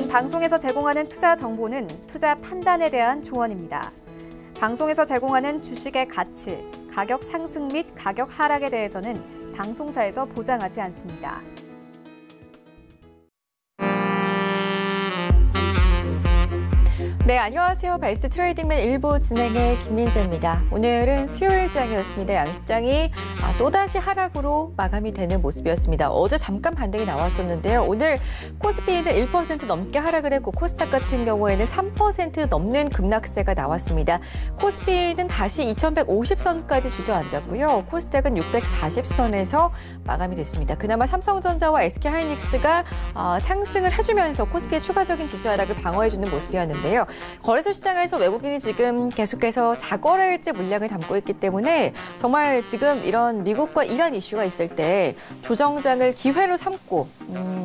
방송에서 제공하는 투자 정보는 투자 판단에 대한 조언입니다. 방송에서 제공하는 주식의 가치, 가격 상승 및 가격 하락에 대해서는 방송사에서 보장하지 않습니다. 네, 안녕하세요. 베스트 트레이딩맨 일부 진행의 김민재입니다. 오늘은 수요일장이었습니다. 양시장이 또다시 하락으로 마감이 되는 모습이었습니다. 어제 잠깐 반등이 나왔었는데요. 오늘 코스피는 1% 넘게 하락을 했고 코스닥 같은 경우에는 3% 넘는 급락세가 나왔습니다. 코스피는 다시 2150선까지 주저앉았고요. 코스닥은 640선에서 마감이 됐습니다. 그나마 삼성전자와 SK하이닉스가 상승을 해주면서 코스피의 추가적인 지수 하락을 방어해주는 모습이었는데요. 거래소 시장에서 외국인이 지금 계속해서 4거래일째 물량을 담고 있기 때문에 정말 지금 이런 미국과 이란 이슈가 있을 때 조정장을 기회로 삼고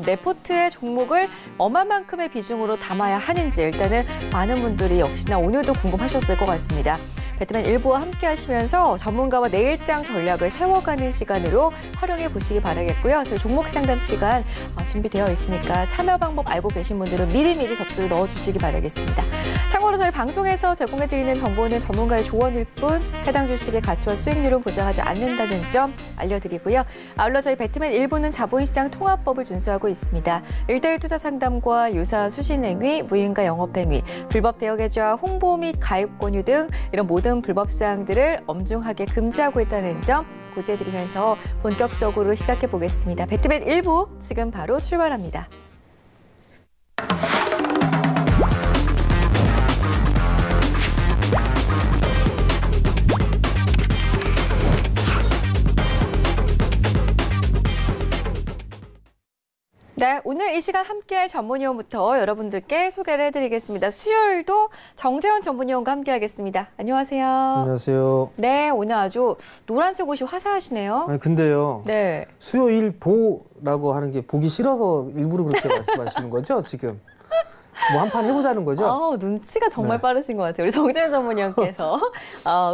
내 포트의 종목을 얼마만큼의 비중으로 담아야 하는지 일단은 많은 분들이 역시나 오늘도 궁금하셨을 것 같습니다. 배트맨 일부와 함께 하시면서 전문가와 내일장 전략을 세워가는 시간으로 활용해 보시기 바라겠고요. 저희 종목 상담 시간 준비되어 있으니까 참여 방법 알고 계신 분들은 미리미리 접수를 넣어주시기 바라겠습니다. 참고로 저희 방송에서 제공해드리는 정보는 전문가의 조언일 뿐 해당 주식의 가치와 수익률은 보장하지 않는다는 점 알려드리고요. 아울러 저희 배트맨 일부는 자본시장 통합법을 준수하고 있습니다. 1:1 투자 상담과 유사 수신행위, 무인가 영업행위, 불법 대여계좌 홍보 및 가입 권유 등 이런 모든 불법 사항들을 엄중하게 금지하고 있다는 점 고지해드리면서 본격적으로 시작해 보겠습니다. 배트맨 일부 지금 바로 출발합니다. 네, 오늘 이 시간 함께할 전문위원부터 여러분들께 소개를 해드리겠습니다. 수요일도 정재원 전문위원과 함께하겠습니다. 안녕하세요. 안녕하세요. 네, 오늘 아주 노란색 옷이 화사하시네요. 아니 근데요. 네. 수요일 보라고 하는 게 보기 싫어서 일부러 그렇게 말씀하시는 거죠, 지금? 뭐 한 판 해보자는 거죠? 눈치가 정말 네. 빠르신 것 같아요. 우리 정재현 전문위원께서.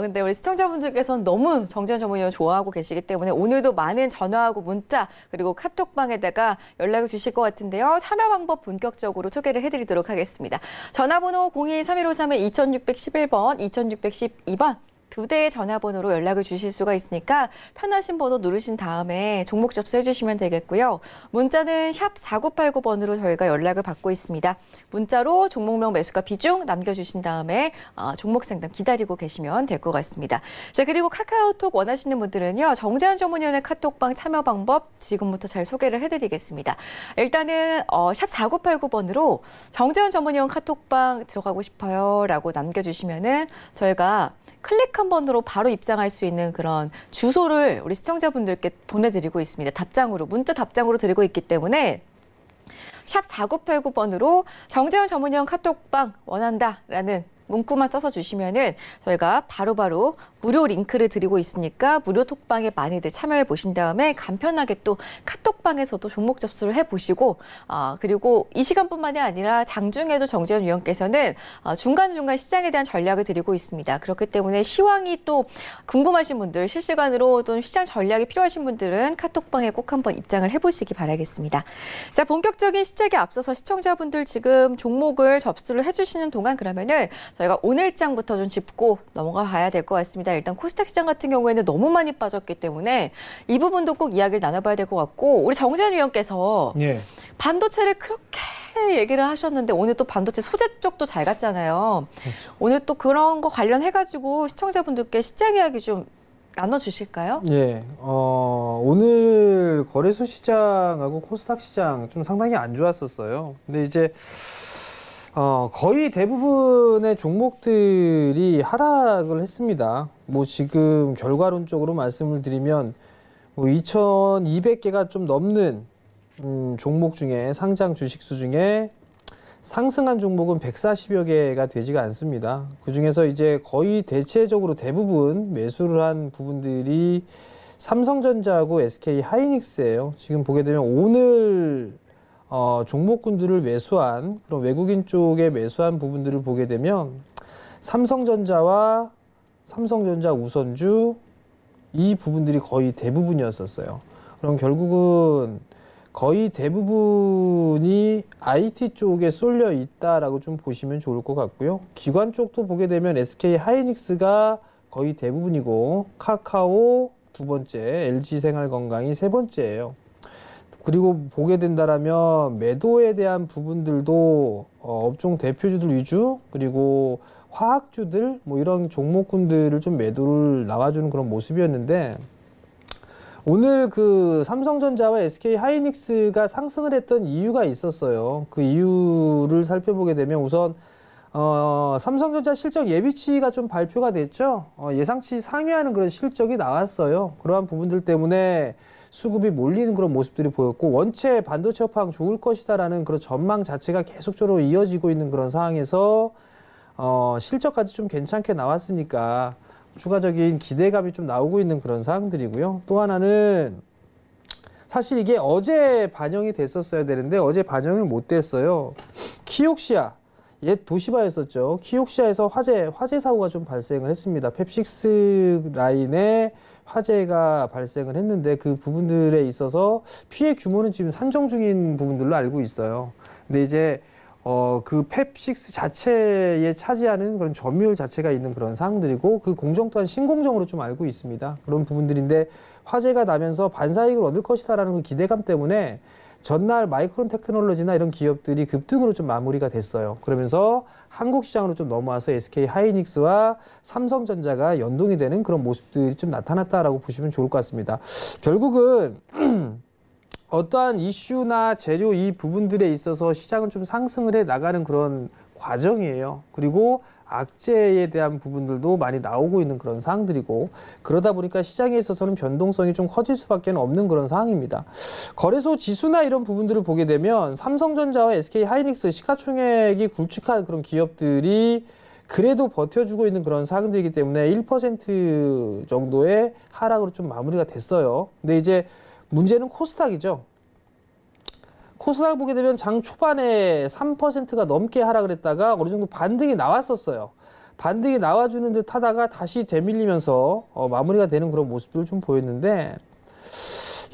근데 우리 시청자분들께서는 너무 정재현 전문위원 좋아하고 계시기 때문에 오늘도 많은 전화하고 문자 그리고 카톡방에다가 연락을 주실 것 같은데요. 참여 방법 본격적으로 소개를 해드리도록 하겠습니다. 전화번호 02-3153-2611번, 2612번. 두 대의 전화번호로 연락을 주실 수가 있으니까 편하신 번호 누르신 다음에 종목 접수해 주시면 되겠고요. 문자는 샵 4989번으로 저희가 연락을 받고 있습니다. 문자로 종목명 매수가 비중 남겨주신 다음에 종목 상담 기다리고 계시면 될 것 같습니다. 자, 그리고 카카오톡 원하시는 분들은요. 정재현 전문위원의 카톡방 참여 방법 지금부터 잘 소개를 해드리겠습니다. 일단은 샵 4989번으로 정재현 전문위원 카톡방 들어가고 싶어요 라고 남겨주시면은 저희가 클릭 한 번으로 바로 입장할 수 있는 그런 주소를 우리 시청자분들께 보내드리고 있습니다. 답장으로, 문자 답장으로 드리고 있기 때문에 샵 4989번으로 정재원 전문위원 카톡방 원한다라는 문구만 써서 주시면은 저희가 바로바로 무료 링크를 드리고 있으니까 무료 톡방에 많이들 참여해 보신 다음에 간편하게 또 카톡방에서도 종목 접수를 해보시고 그리고 이 시간뿐만이 아니라 장중에도 정재현 위원께서는 중간중간 시장에 대한 전략을 드리고 있습니다. 그렇기 때문에 시황이 또 궁금하신 분들, 실시간으로 또는 시장 전략이 필요하신 분들은 카톡방에 꼭 한번 입장을 해보시기 바라겠습니다. 자, 본격적인 시작에 앞서서 시청자분들 지금 종목을 접수를 해주시는 동안 그러면은 저희가 오늘장부터 좀 짚고 넘어가 봐야 될 것 같습니다. 일단 코스닥 시장 같은 경우에는 너무 많이 빠졌기 때문에 이 부분도 꼭 이야기를 나눠봐야 될 것 같고 우리 정재현 위원께서 반도체를 그렇게 얘기를 하셨는데 오늘 또 반도체 소재 쪽도 잘 갔잖아요. 그렇죠. 오늘 또 그런 거 관련해가지고 시청자분들께 시장 이야기 좀 나눠주실까요? 예, 오늘 거래소 시장하고 코스닥 시장 좀 상당히 안 좋았었어요. 근데 이제 거의 대부분의 종목들이 하락을 했습니다. 뭐 지금 결과론적으로 말씀을 드리면 뭐 2,200개가 좀 넘는 종목 중에 상장 주식수 중에 상승한 종목은 140여 개가 되지가 않습니다. 그중에서 이제 거의 대체적으로 대부분 매수를 한 부분들이 삼성전자하고 SK하이닉스예요. 지금 보게 되면 오늘 종목군들을 매수한 그런 외국인 쪽에 매수한 부분들을 보게 되면 삼성전자와 삼성전자 우선주 이 부분들이 거의 대부분이었었어요. 그럼 결국은 거의 대부분이 IT 쪽에 쏠려 있다라고 좀 보시면 좋을 것 같고요. 기관 쪽도 보게 되면 SK 하이닉스가 거의 대부분이고 카카오 두 번째, LG생활건강이 세 번째예요. 그리고 보게 된다라면 매도에 대한 부분들도 업종 대표주들 위주, 그리고 화학주들 뭐 이런 종목군들을 좀 매도를 나와주는 그런 모습이었는데, 오늘 그 삼성전자와 SK 하이닉스가 상승을 했던 이유가 있었어요. 그 이유를 살펴보게 되면 우선 삼성전자 실적 예비치가 좀 발표가 됐죠. 예상치 상회하는 그런 실적이 나왔어요. 그러한 부분들 때문에 수급이 몰리는 그런 모습들이 보였고, 원체 반도체 업황 좋을 것이다라는 그런 전망 자체가 계속적으로 이어지고 있는 그런 상황에서 실적까지 좀 괜찮게 나왔으니까 추가적인 기대감이 좀 나오고 있는 그런 상황들이고요. 또 하나는 사실 이게 어제 반영이 됐었어야 되는데 어제 반영을 못 됐어요. 키옥시아, 옛 도시바였었죠. 키옥시아에서 화재 사고가 좀 발생을 했습니다. 펩6 라인에 화재가 발생을 했는데 그 부분들에 있어서 피해 규모는 지금 산정 중인 부분들로 알고 있어요. 근데 이제 그 펩6 자체에 차지하는 그런 점유율 자체가 있는 그런 사항들이고, 그 공정 또한 신공정으로 좀 알고 있습니다. 그런 부분들인데 화재가 나면서 반사이익을 얻을 것이다라는 그 기대감 때문에 전날 마이크론 테크놀로지나 이런 기업들이 급등으로 좀 마무리가 됐어요. 그러면서 한국 시장으로 좀 넘어와서 SK 하이닉스와 삼성전자가 연동이 되는 그런 모습들이 좀 나타났다라고 보시면 좋을 것 같습니다. 결국은 어떠한 이슈나 재료 이 부분들에 있어서 시장은 좀 상승을 해 나가는 그런 과정이에요. 그리고 악재에 대한 부분들도 많이 나오고 있는 그런 상황들이고, 그러다 보니까 시장에 있어서는 변동성이 좀 커질 수밖에 없는 그런 상황입니다. 거래소 지수나 이런 부분들을 보게 되면 삼성전자와 SK 하이닉스 시가총액이 굵직한 그런 기업들이 그래도 버텨주고 있는 그런 상황들이기 때문에 1% 정도의 하락으로 좀 마무리가 됐어요. 근데 이제 문제는 코스닥이죠. 코스닥을 보게 되면 장 초반에 3%가 넘게 하락을 했다가 어느 정도 반등이 나왔었어요. 반등이 나와주는 듯 하다가 다시 되밀리면서 마무리가 되는 그런 모습들을 좀 보였는데,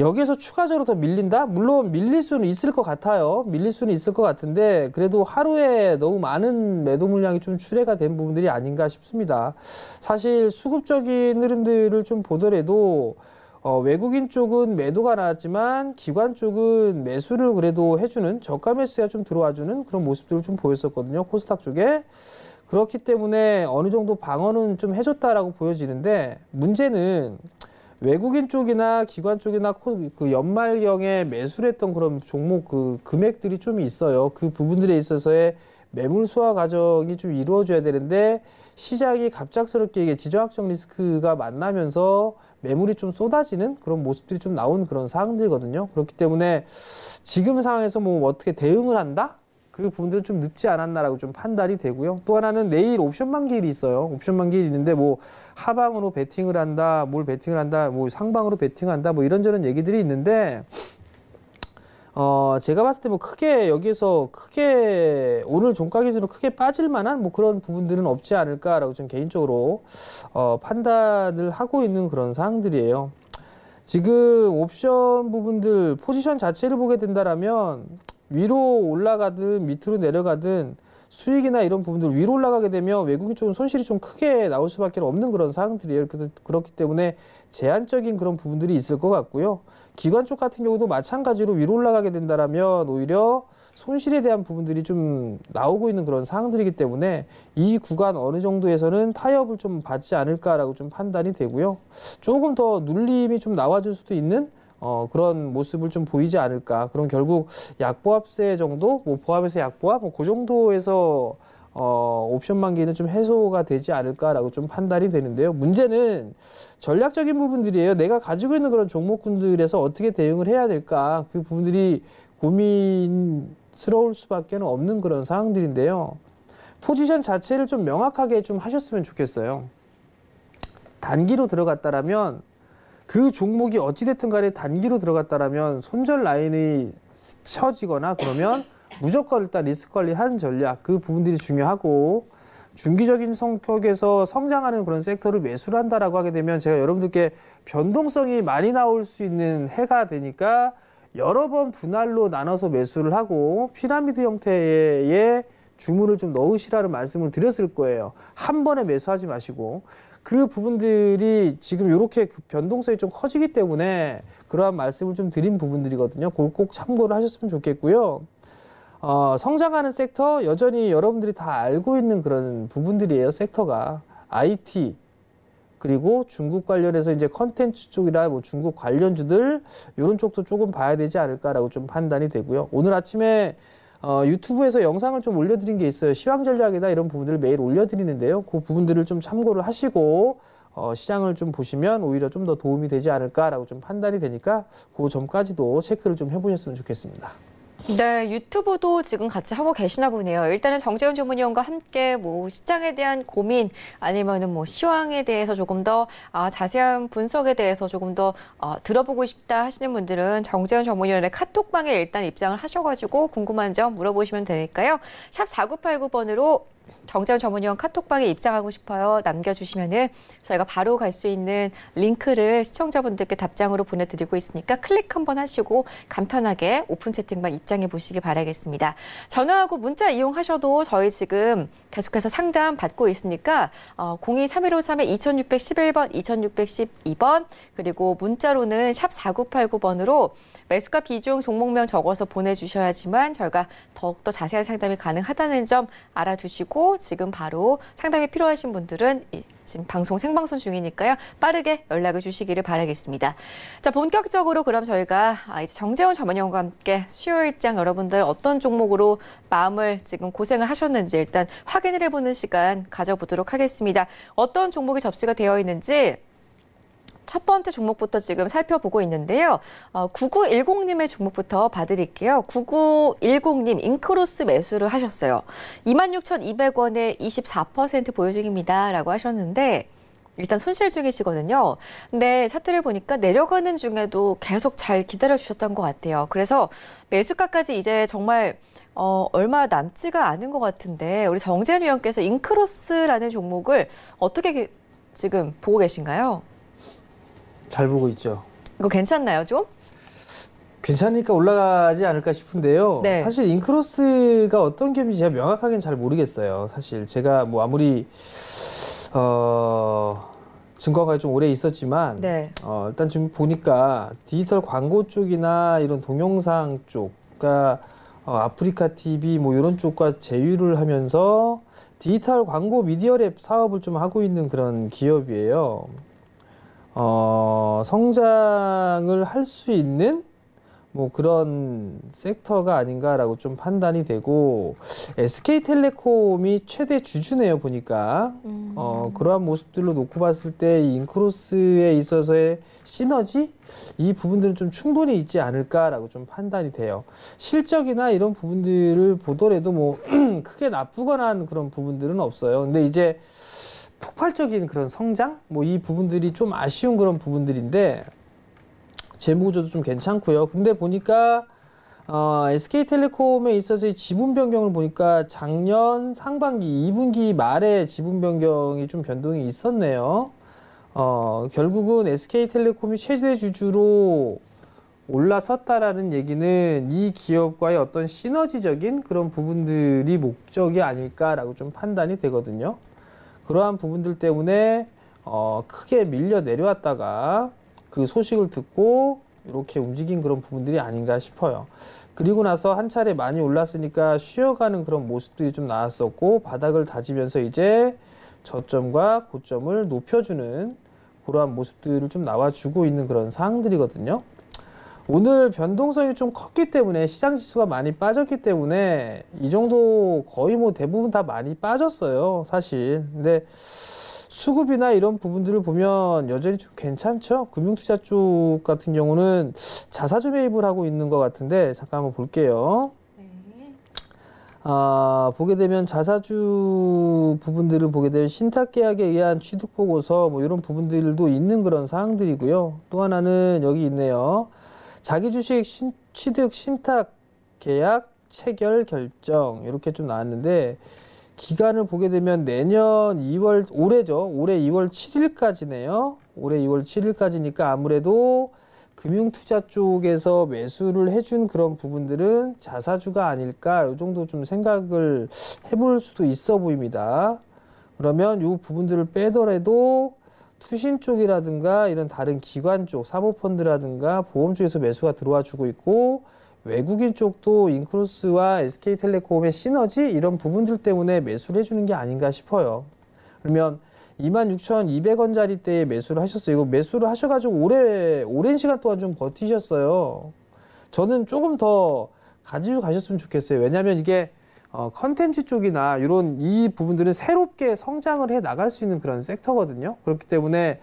여기에서 추가적으로 더 밀린다? 물론 밀릴 수는 있을 것 같아요. 밀릴 수는 있을 것 같은데 그래도 하루에 너무 많은 매도 물량이 좀 출회가 된 부분들이 아닌가 싶습니다. 사실 수급적인 흐름들을 좀 보더라도 외국인 쪽은 매도가 나왔지만 기관 쪽은 매수를 그래도 해주는, 저가 매수가 좀 들어와주는 그런 모습들을 좀 보였었거든요. 코스닥 쪽에. 그렇기 때문에 어느 정도 방어는 좀 해줬다라고 보여지는데, 문제는 외국인 쪽이나 기관 쪽이나 그 연말경에 매수를 했던 그런 종목 그 금액들이 좀 있어요. 그 부분들에 있어서의 매물 소화 과정이 좀 이루어져야 되는데, 시장이 갑작스럽게 이게 지정학적 리스크가 만나면서 매물이 좀 쏟아지는 그런 모습들이 좀 나온 그런 상황들이거든요. 그렇기 때문에 지금 상황에서 뭐 어떻게 대응을 한다? 그 부분들은 좀 늦지 않았나라고 좀 판단이 되고요. 또 하나는 내일 옵션 만기일이 있어요. 옵션 만기일이 있는데 뭐 하방으로 베팅을 한다, 뭘 베팅을 한다, 뭐 상방으로 베팅한다, 뭐 이런저런 얘기들이 있는데, 제가 봤을 때 뭐 크게 여기에서 크게 오늘 종가 기준으로 크게 빠질 만한 뭐 그런 부분들은 없지 않을까라고 좀 개인적으로 판단을 하고 있는 그런 사항들이에요. 지금 옵션 부분들 포지션 자체를 보게 된다라면 위로 올라가든 밑으로 내려가든 수익이나 이런 부분들 위로 올라가게 되면 외국인 쪽은 손실이 좀 크게 나올 수밖에 없는 그런 상황들이에요. 그렇기 때문에 제한적인 그런 부분들이 있을 것 같고요. 기관 쪽 같은 경우도 마찬가지로 위로 올라가게 된다라면 오히려 손실에 대한 부분들이 좀 나오고 있는 그런 상황들이기 때문에 이 구간 어느 정도에서는 타협을 좀 받지 않을까라고 좀 판단이 되고요. 조금 더 눌림이 좀 나와줄 수도 있는 그런 모습을 좀 보이지 않을까. 그럼 결국 약보합세 정도, 뭐 보합에서 약보합, 뭐 그 정도에서 옵션 만기는 좀 해소가 되지 않을까라고 좀 판단이 되는데요. 문제는 전략적인 부분들이에요. 내가 가지고 있는 그런 종목군들에서 어떻게 대응을 해야 될까. 그 부분들이 고민스러울 수밖에 없는 그런 상황들인데요. 포지션 자체를 좀 명확하게 좀 하셨으면 좋겠어요. 단기로 들어갔다라면 그 종목이 어찌됐든 간에 단기로 들어갔다라면 손절 라인이 쳐지거나 그러면 무조건 일단 리스크 관리하는 전략, 그 부분들이 중요하고, 중기적인 성격에서 성장하는 그런 섹터를 매수를 한다라고 하게 되면 제가 여러분들께 변동성이 많이 나올 수 있는 해가 되니까 여러 번 분할로 나눠서 매수를 하고 피라미드 형태의 주문을 좀 넣으시라는 말씀을 드렸을 거예요. 한 번에 매수하지 마시고. 그 부분들이 지금 이렇게 그 변동성이 좀 커지기 때문에 그러한 말씀을 좀 드린 부분들이거든요. 그걸 꼭 참고를 하셨으면 좋겠고요. 성장하는 섹터 여전히 여러분들이 다 알고 있는 그런 부분들이에요. 섹터가 IT 그리고 중국 관련해서 이제 컨텐츠 쪽이나 뭐 중국 관련주들 이런 쪽도 조금 봐야 되지 않을까라고 좀 판단이 되고요. 오늘 아침에 유튜브에서 영상을 좀 올려드린 게 있어요. 시황 전략이나 이런 부분들을 매일 올려드리는데요. 그 부분들을 좀 참고를 하시고 시장을 좀 보시면 오히려 좀 더 도움이 되지 않을까라고 좀 판단이 되니까 그 점까지도 체크를 좀 해보셨으면 좋겠습니다. 네, 유튜브도 지금 같이 하고 계시나 보네요. 일단은 정재훈 전문위원과 함께 뭐 시장에 대한 고민 아니면은 뭐 시황에 대해서 조금 더 자세한 분석에 대해서 조금 더 들어보고 싶다 하시는 분들은 정재훈 전문위원의 카톡방에 일단 입장을 하셔가지고 궁금한 점 물어보시면 되니까요. 샵 4989번으로 정재훈 전문위원 카톡방에 입장하고 싶어요. 남겨주시면은 저희가 바로 갈 수 있는 링크를 시청자분들께 답장으로 보내드리고 있으니까 클릭 한번 하시고 간편하게 오픈 채팅방 입장해 보시기 바라겠습니다. 전화하고 문자 이용하셔도 저희 지금 계속해서 상담 받고 있으니까 023153-2611번, 2612번 그리고 문자로는 샵 4989번으로 매수가 비중 종목명 적어서 보내주셔야지만 저희가 더욱더 자세한 상담이 가능하다는 점 알아두시고 지금 바로 상담이 필요하신 분들은 지금 방송 생방송 중이니까요. 빠르게 연락을 주시기를 바라겠습니다. 자, 본격적으로 그럼 저희가 이제 정재훈 전문위원과 함께 수요일장 여러분들 어떤 종목으로 마음을 지금 고생을 하셨는지 일단 확인을 해보는 시간 가져보도록 하겠습니다. 어떤 종목이 접수가 되어 있는지 첫 번째 종목부터 지금 살펴보고 있는데요. 9910님의 종목부터 봐드릴게요. 9910님 인크로스 매수를 하셨어요. 26,200원에 24% 보유 중입니다. 라고 하셨는데 일단 손실 중이시거든요. 근데 차트를 보니까 내려가는 중에도 계속 잘 기다려주셨던 것 같아요. 그래서 매수가까지 이제 정말 얼마 남지가 않은 것 같은데 우리 정재훈 위원께서 인크로스라는 종목을 어떻게 지금 보고 계신가요? 잘 보고 있죠. 이거 괜찮나요, 좀? 괜찮으니까 올라가지 않을까 싶은데요. 네. 사실 인크로스가 어떤 기업인지 제가 명확하게는 잘 모르겠어요. 사실 제가 뭐 아무리 증권가에 좀 오래 있었지만 네. 일단 지금 보니까 디지털 광고 쪽이나 이런 동영상 쪽, 그러니까 아프리카 TV 뭐 이런 쪽과 제휴를 하면서 디지털 광고 미디어랩 사업을 좀 하고 있는 그런 기업이에요. 성장을 할 수 있는 뭐 그런 섹터가 아닌가라고 좀 판단이 되고 SK텔레콤이 최대 주주네요 보니까 그러한 모습들로 놓고 봤을 때 이 인크로스에 있어서의 시너지 이 부분들은 좀 충분히 있지 않을까라고 좀 판단이 돼요. 실적이나 이런 부분들을 보더라도 뭐 크게 나쁘거나 한 그런 부분들은 없어요. 근데 이제 폭발적인 그런 성장 뭐 이 부분들이 좀 아쉬운 그런 부분들인데 재무구조도 좀 괜찮고요. 근데 보니까 SK텔레콤에 있어서의 지분 변경을 보니까 작년 상반기 2분기 말에 지분 변경이 좀 변동이 있었네요. 결국은 SK텔레콤이 최대 주주로 올라섰다라는 얘기는 이 기업과의 어떤 시너지적인 그런 부분들이 목적이 아닐까라고 좀 판단이 되거든요. 그러한 부분들 때문에 크게 밀려 내려왔다가 그 소식을 듣고 이렇게 움직인 그런 부분들이 아닌가 싶어요. 그리고 나서 한 차례 많이 올랐으니까 쉬어가는 그런 모습들이 좀 나왔었고 바닥을 다지면서 이제 저점과 고점을 높여주는 그러한 모습들을 좀 나와주고 있는 그런 상황들이거든요. 오늘 변동성이 좀 컸기 때문에 시장 지수가 많이 빠졌기 때문에 이 정도 거의 뭐 대부분 다 많이 빠졌어요, 사실. 근데 수급이나 이런 부분들을 보면 여전히 좀 괜찮죠. 금융투자 쪽 같은 경우는 자사주 매입을 하고 있는 것 같은데 잠깐 한번 볼게요. 네. 보게 되면 자사주 부분들을 보게 되면 신탁계약에 의한 취득 보고서 뭐 이런 부분들도 있는 그런 사항들이고요. 또 하나는 여기 있네요. 자기 주식 취득 신탁 계약 체결 결정 이렇게 좀 나왔는데 기간을 보게 되면 내년 2월 올해죠. 올해 2월 7일까지네요. 올해 2월 7일까지니까 아무래도 그 금융투자 쪽에서 매수를 해준 그런 부분들은 자사주가 아닐까 이 정도 좀 생각을 해볼 수도 있어 보입니다. 그러면 이 부분들을 빼더라도 투신 쪽이라든가 이런 다른 기관 쪽, 사모펀드라든가 보험 쪽에서 매수가 들어와 주고 있고 외국인 쪽도 인크로스와 SK텔레콤의 시너지 이런 부분들 때문에 매수를 해주는 게 아닌가 싶어요. 그러면 26,200원짜리대에 매수를 하셨어요. 이거 매수를 하셔가지고 오랜 시간 동안 좀 버티셨어요. 저는 조금 더 가지고 가셨으면 좋겠어요. 왜냐하면 이게 컨텐츠 쪽이나 이런 이 부분들은 새롭게 성장을 해 나갈 수 있는 그런 섹터거든요. 그렇기 때문에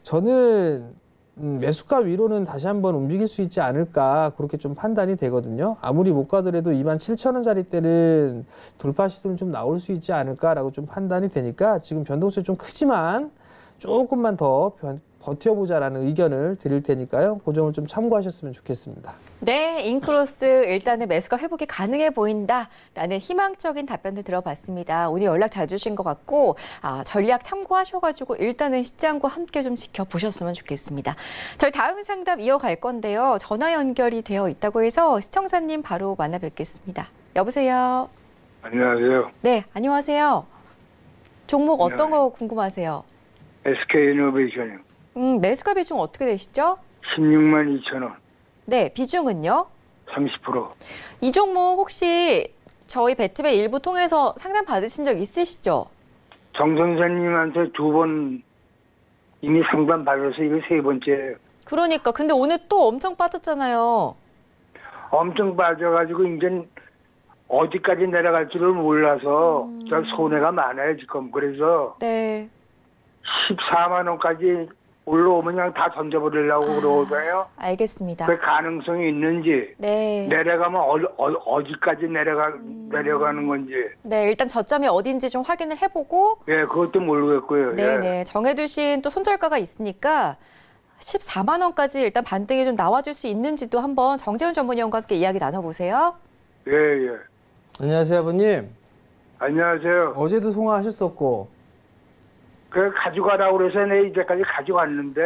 저는 매수가 위로는 다시 한번 움직일 수 있지 않을까 그렇게 좀 판단이 되거든요. 아무리 못 가더라도 27,000원짜리 때는 돌파 시도는 좀 나올 수 있지 않을까라고 좀 판단이 되니까 지금 변동성이 좀 크지만 조금만 더 버텨보자라는 의견을 드릴 테니까요. 그 점을 좀 참고하셨으면 좋겠습니다. 네, 인크로스 일단은 매수가 회복이 가능해 보인다라는 희망적인 답변들 들어봤습니다. 오늘 연락 잘 주신 것 같고 전략 참고하셔가지고 일단은 시장과 함께 좀 지켜보셨으면 좋겠습니다. 저희 다음 상담 이어갈 건데요. 전화 연결이 되어 있다고 해서 시청자님 바로 만나 뵙겠습니다. 여보세요? 안녕하세요. 네, 안녕하세요. 종목 어떤 거 궁금하세요? SK이노베이션이요. 매수가 비중 어떻게 되시죠? 16만 2천 원. 네, 비중은요? 30%. 이 종목 혹시 저희 배트배 일부 통해서 상담 받으신 적 있으시죠? 정 선생님한테 2번 이미 상담 받아서 이거 3번째. 그러니까 근데 오늘 또 엄청 빠졌잖아요. 엄청 빠져가지고 이제 어디까지 내려갈 줄을 몰라서 저 손해가 많아요 지금. 그래서 네. 14만 원까지 올라오면 그냥 다 던져버리려고 그러거든요. 알겠습니다. 그 가능성이 있는지, 네. 내려가면 어디까지 내려가는 건지. 네, 일단 저점이 어딘지 좀 확인을 해보고. 예, 그것도 모르겠고요. 네네. 예. 정해두신 또 손절가가 있으니까 14만 원까지 일단 반등이 좀 나와줄 수 있는지도 한번 정재훈 전문위원과 함께 이야기 나눠보세요. 예, 예. 안녕하세요, 아버님. 안녕하세요. 어제도 통화하셨었고. 그 가져가라고 그래서 내 이제까지 가져갔는데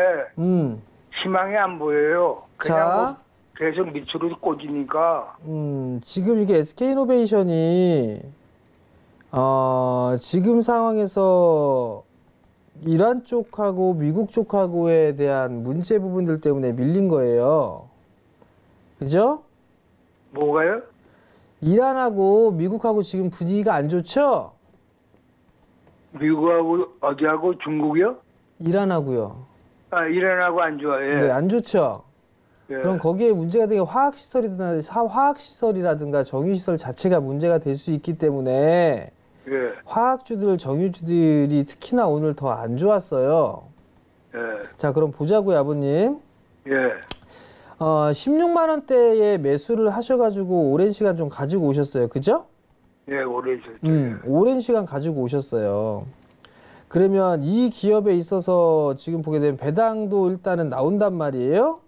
희망이 안 보여요. 그냥 자. 뭐 계속 밑으로 꽂으니까. 지금 이게 SK이노베이션이 지금 상황에서 이란 쪽하고 미국 쪽하고에 대한 문제 부분들 때문에 밀린 거예요. 그죠? 뭐가요? 이란하고 미국하고 지금 분위기가 안 좋죠? 미국하고 어디하고 중국이요? 이란하고요. 아, 이란하고 안 좋아요. 네, 안 좋죠? 예. 그럼 거기에 문제가 되게 화학시설이라든가 정유시설 자체가 문제가 될 수 있기 때문에 예. 화학주들, 정유주들이 특히나 오늘 더 안 좋았어요. 예. 자, 그럼 보자고요, 아버님. 예. 16만 원대에 매수를 하셔가지고 오랜 시간 좀 가지고 오셨어요. 그죠? 예, 오래 있었죠. 오랜 시간 가지고 오셨어요. 그러면 이 기업에 있어서 지금 보게 되면 배당도 일단은 나온단 말이에요.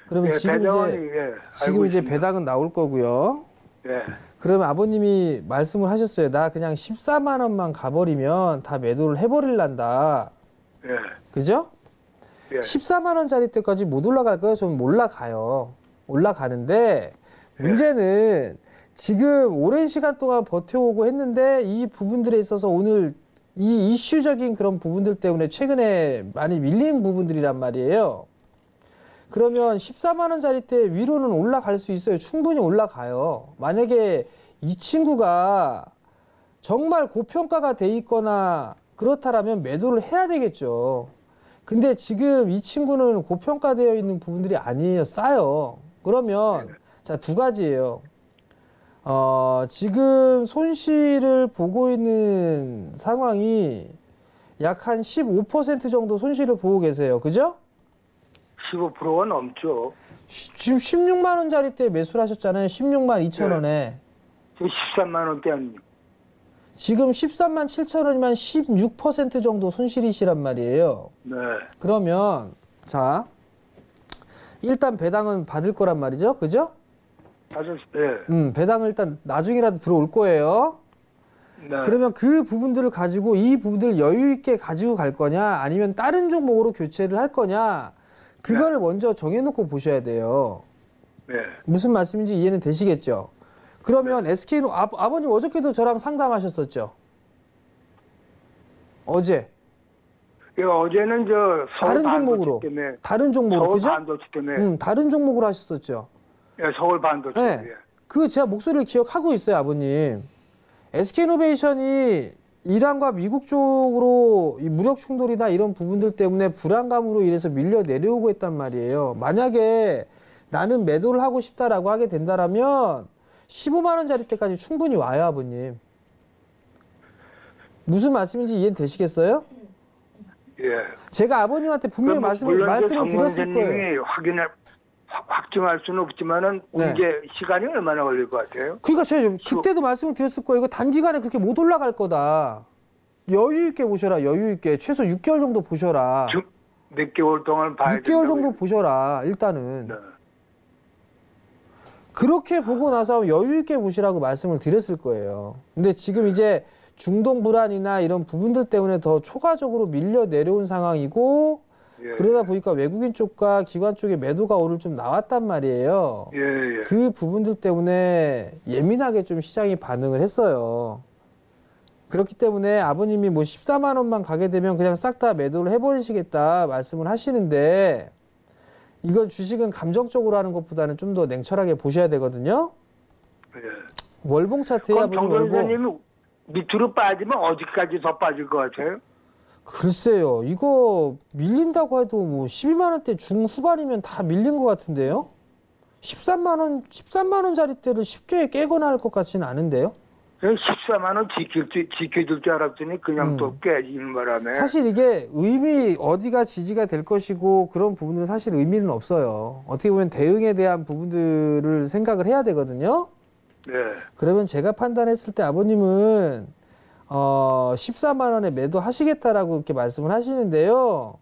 그러면 예, 지금 배당은, 이제 예, 지금 알고 이제 있습니다. 배당은 나올 거고요. 예. 그러면 아버님이 말씀을 하셨어요. 나 그냥 14만 원만 가버리면 다 매도를 해버릴란다. 예. 그죠? 예. 14만 원짜리 때까지 못 올라갈 거예요? 좀 올라가요. 올라가는데 문제는 지금 오랜 시간 동안 버텨오고 했는데 이 부분들에 있어서 오늘 이 이슈적인 그런 부분들 때문에 최근에 많이 밀린 부분들이란 말이에요. 그러면 14만 원짜리 때 위로는 올라갈 수 있어요. 충분히 올라가요. 만약에 이 친구가 정말 고평가가 돼 있거나 그렇다라면 매도를 해야 되겠죠. 근데 지금 이 친구는 고평가되어 있는 부분들이 아니에요. 싸요. 그러면 자, 두 가지예요. 지금 손실을 보고 있는 상황이 약 한 15% 정도 손실을 보고 계세요. 그죠? 15%가 넘죠. 지금 16만 원짜리 때 매수를 하셨잖아요. 16만 2천 원에. 지금 13만 원대 아닙니까? 지금 13만 7천 원이면 16% 정도 손실이시란 말이에요. 네. 그러면 자, 일단 배당은 받을 거란 말이죠. 그죠? 예. 배당은 일단 나중이라도 들어올 거예요. 네. 그러면 그 부분들을 가지고 이 부분들을 여유 있게 가지고 갈 거냐 아니면 다른 종목으로 교체를 할 거냐 그거를 먼저 정해놓고 보셔야 돼요. 네. 무슨 말씀인지 이해는 되시겠죠? 그러면 SK 아버님 어저께도 저랑 상담하셨었죠? 어제 예, 어제는 저 서울 다른 종목으로 반도체 때문에 다른 종목으로 서울 그죠? 반도체 때문에 다른 종목으로 하셨었죠? 예, 서울 반도체. 네. 예. 그 제가 목소리를 기억하고 있어요, 아버님. SK이노베이션이 이란과 미국 쪽으로 이 무력 충돌이나 이런 부분들 때문에 불안감으로 인해서 밀려 내려오고 있단 말이에요. 만약에 나는 매도를 하고 싶다라고 하게 된다라면 15만 원짜리 때까지 충분히 와요, 아버님. 무슨 말씀인지 이해는 되시겠어요? 예. 제가 아버님한테 분명히 물론 말씀을 드렸을 거예요. 님이 확증할 수는 없지만은 네. 이제 시간이 얼마나 걸릴 것 같아요? 그러니까 제가 그때도 말씀을 드렸을 거예요. 이거 단기간에 그렇게 못 올라갈 거다. 여유 있게 보셔라. 여유 있게. 최소 6개월 정도 보셔라. 몇 개월 동안 봐야 6개월 정도 된다고요? 보셔라. 일단은. 네. 그렇게 보고 나서 여유 있게 보시라고 말씀을 드렸을 거예요. 근데 지금 이제 중동 불안이나 이런 부분들 때문에 더 초과적으로 밀려 내려온 상황이고 예. 그러다 보니까 외국인 쪽과 기관 쪽에 매도가 오늘 좀 나왔단 말이에요. 예, 예. 그 부분들 때문에 예민하게 좀 시장이 반응을 했어요. 그렇기 때문에 아버님이 뭐 14만 원만 가게 되면 그냥 싹 다 매도를 해버리시겠다 말씀을 하시는데 이건 주식은 감정적으로 하는 것보다는 좀 더 냉철하게 보셔야 되거든요. 예. 월봉 차트에 그럼 아버님 정 월봉. 선생님이 밑으로 빠지면 어디까지 더 빠질 것 같아요? 글쎄요. 이거 밀린다고 해도 뭐 12만 원대 중후반이면 다 밀린 것 같은데요. 13만 원짜리대를 쉽게 깨거나 할 것 같지는 않은데요. 14만 원 지켜줄 줄 알았더니 그냥 또 깨지는 바람에. 사실 이게 어디가 지지가 될 것이고 그런 부분은 사실 의미는 없어요. 어떻게 보면 대응에 대한 부분들을 생각을 해야 되거든요. 네. 그러면 제가 판단했을 때 아버님은 14만 원에 매도하시겠다라고 이렇게 말씀을 하시는데요.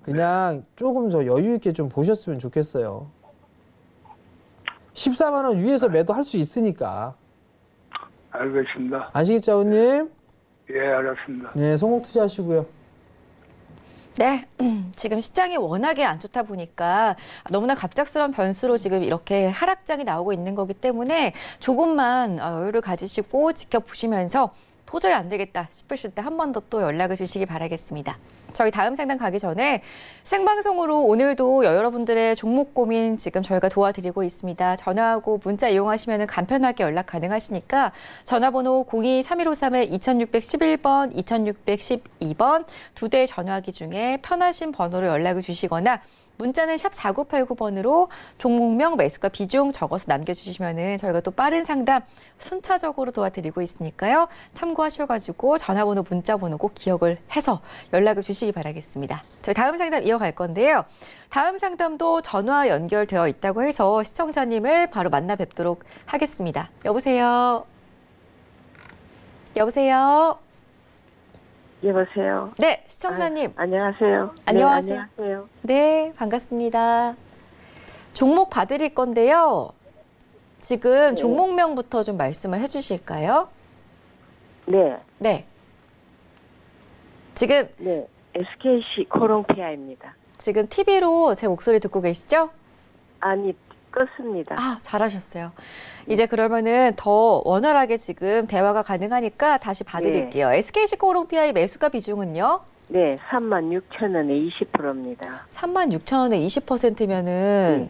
그냥 조금 더 여유 있게 좀 보셨으면 좋겠어요. 14만 원 위에서 매도할 수 있으니까. 알겠습니다. 아시겠죠, 아버님? 예, 알았습니다. 네, 성공 투자하시고요. 네, 지금 시장이 워낙에 안 좋다 보니까 너무나 갑작스러운 변수로 지금 이렇게 하락장이 나오고 있는 거기 때문에 조금만 여유를 가지시고 지켜보시면서 도저히 안 되겠다 싶으실 때 한 번 더 또 연락을 주시기 바라겠습니다. 저희 다음 상담 가기 전에 생방송으로 오늘도 여러분들의 종목 고민 지금 저희가 도와드리고 있습니다. 전화하고 문자 이용하시면 간편하게 연락 가능하시니까 전화번호 02-3153-2611번, 2612번 두 대의 전화기 중에 편하신 번호로 연락을 주시거나 문자는 샵 4989번으로 종목명, 매수가 비중 적어서 남겨주시면 저희가 또 빠른 상담 순차적으로 도와드리고 있으니까요. 참고하셔가지고 전화번호, 문자번호 꼭 기억을 해서 연락을 주시기 바라겠습니다. 저희 다음 상담 이어갈 건데요. 다음 상담도 전화 연결되어 있다고 해서 시청자님을 바로 만나 뵙도록 하겠습니다. 여보세요? 여보세요? 여보세요. 네, 시청자님. 안녕하세요. 안녕하세요. 네, 안녕하세요. 네, 반갑습니다. 종목 봐드릴 건데요. 지금 종목명부터 좀 말씀을 해주실까요? 네. 네. 지금 네. SKC 코롱피아입니다. 지금 TV로 제 목소리 듣고 계시죠? 아니, 껐습니다. 아, 잘하셨어요. 이제 그러면은 더 원활하게 지금 대화가 가능하니까 다시 봐드릴게요. SKC 코롱피아의 매수가 비중은요? 네, 36,000원에 20%입니다. 36,000원에 20%면은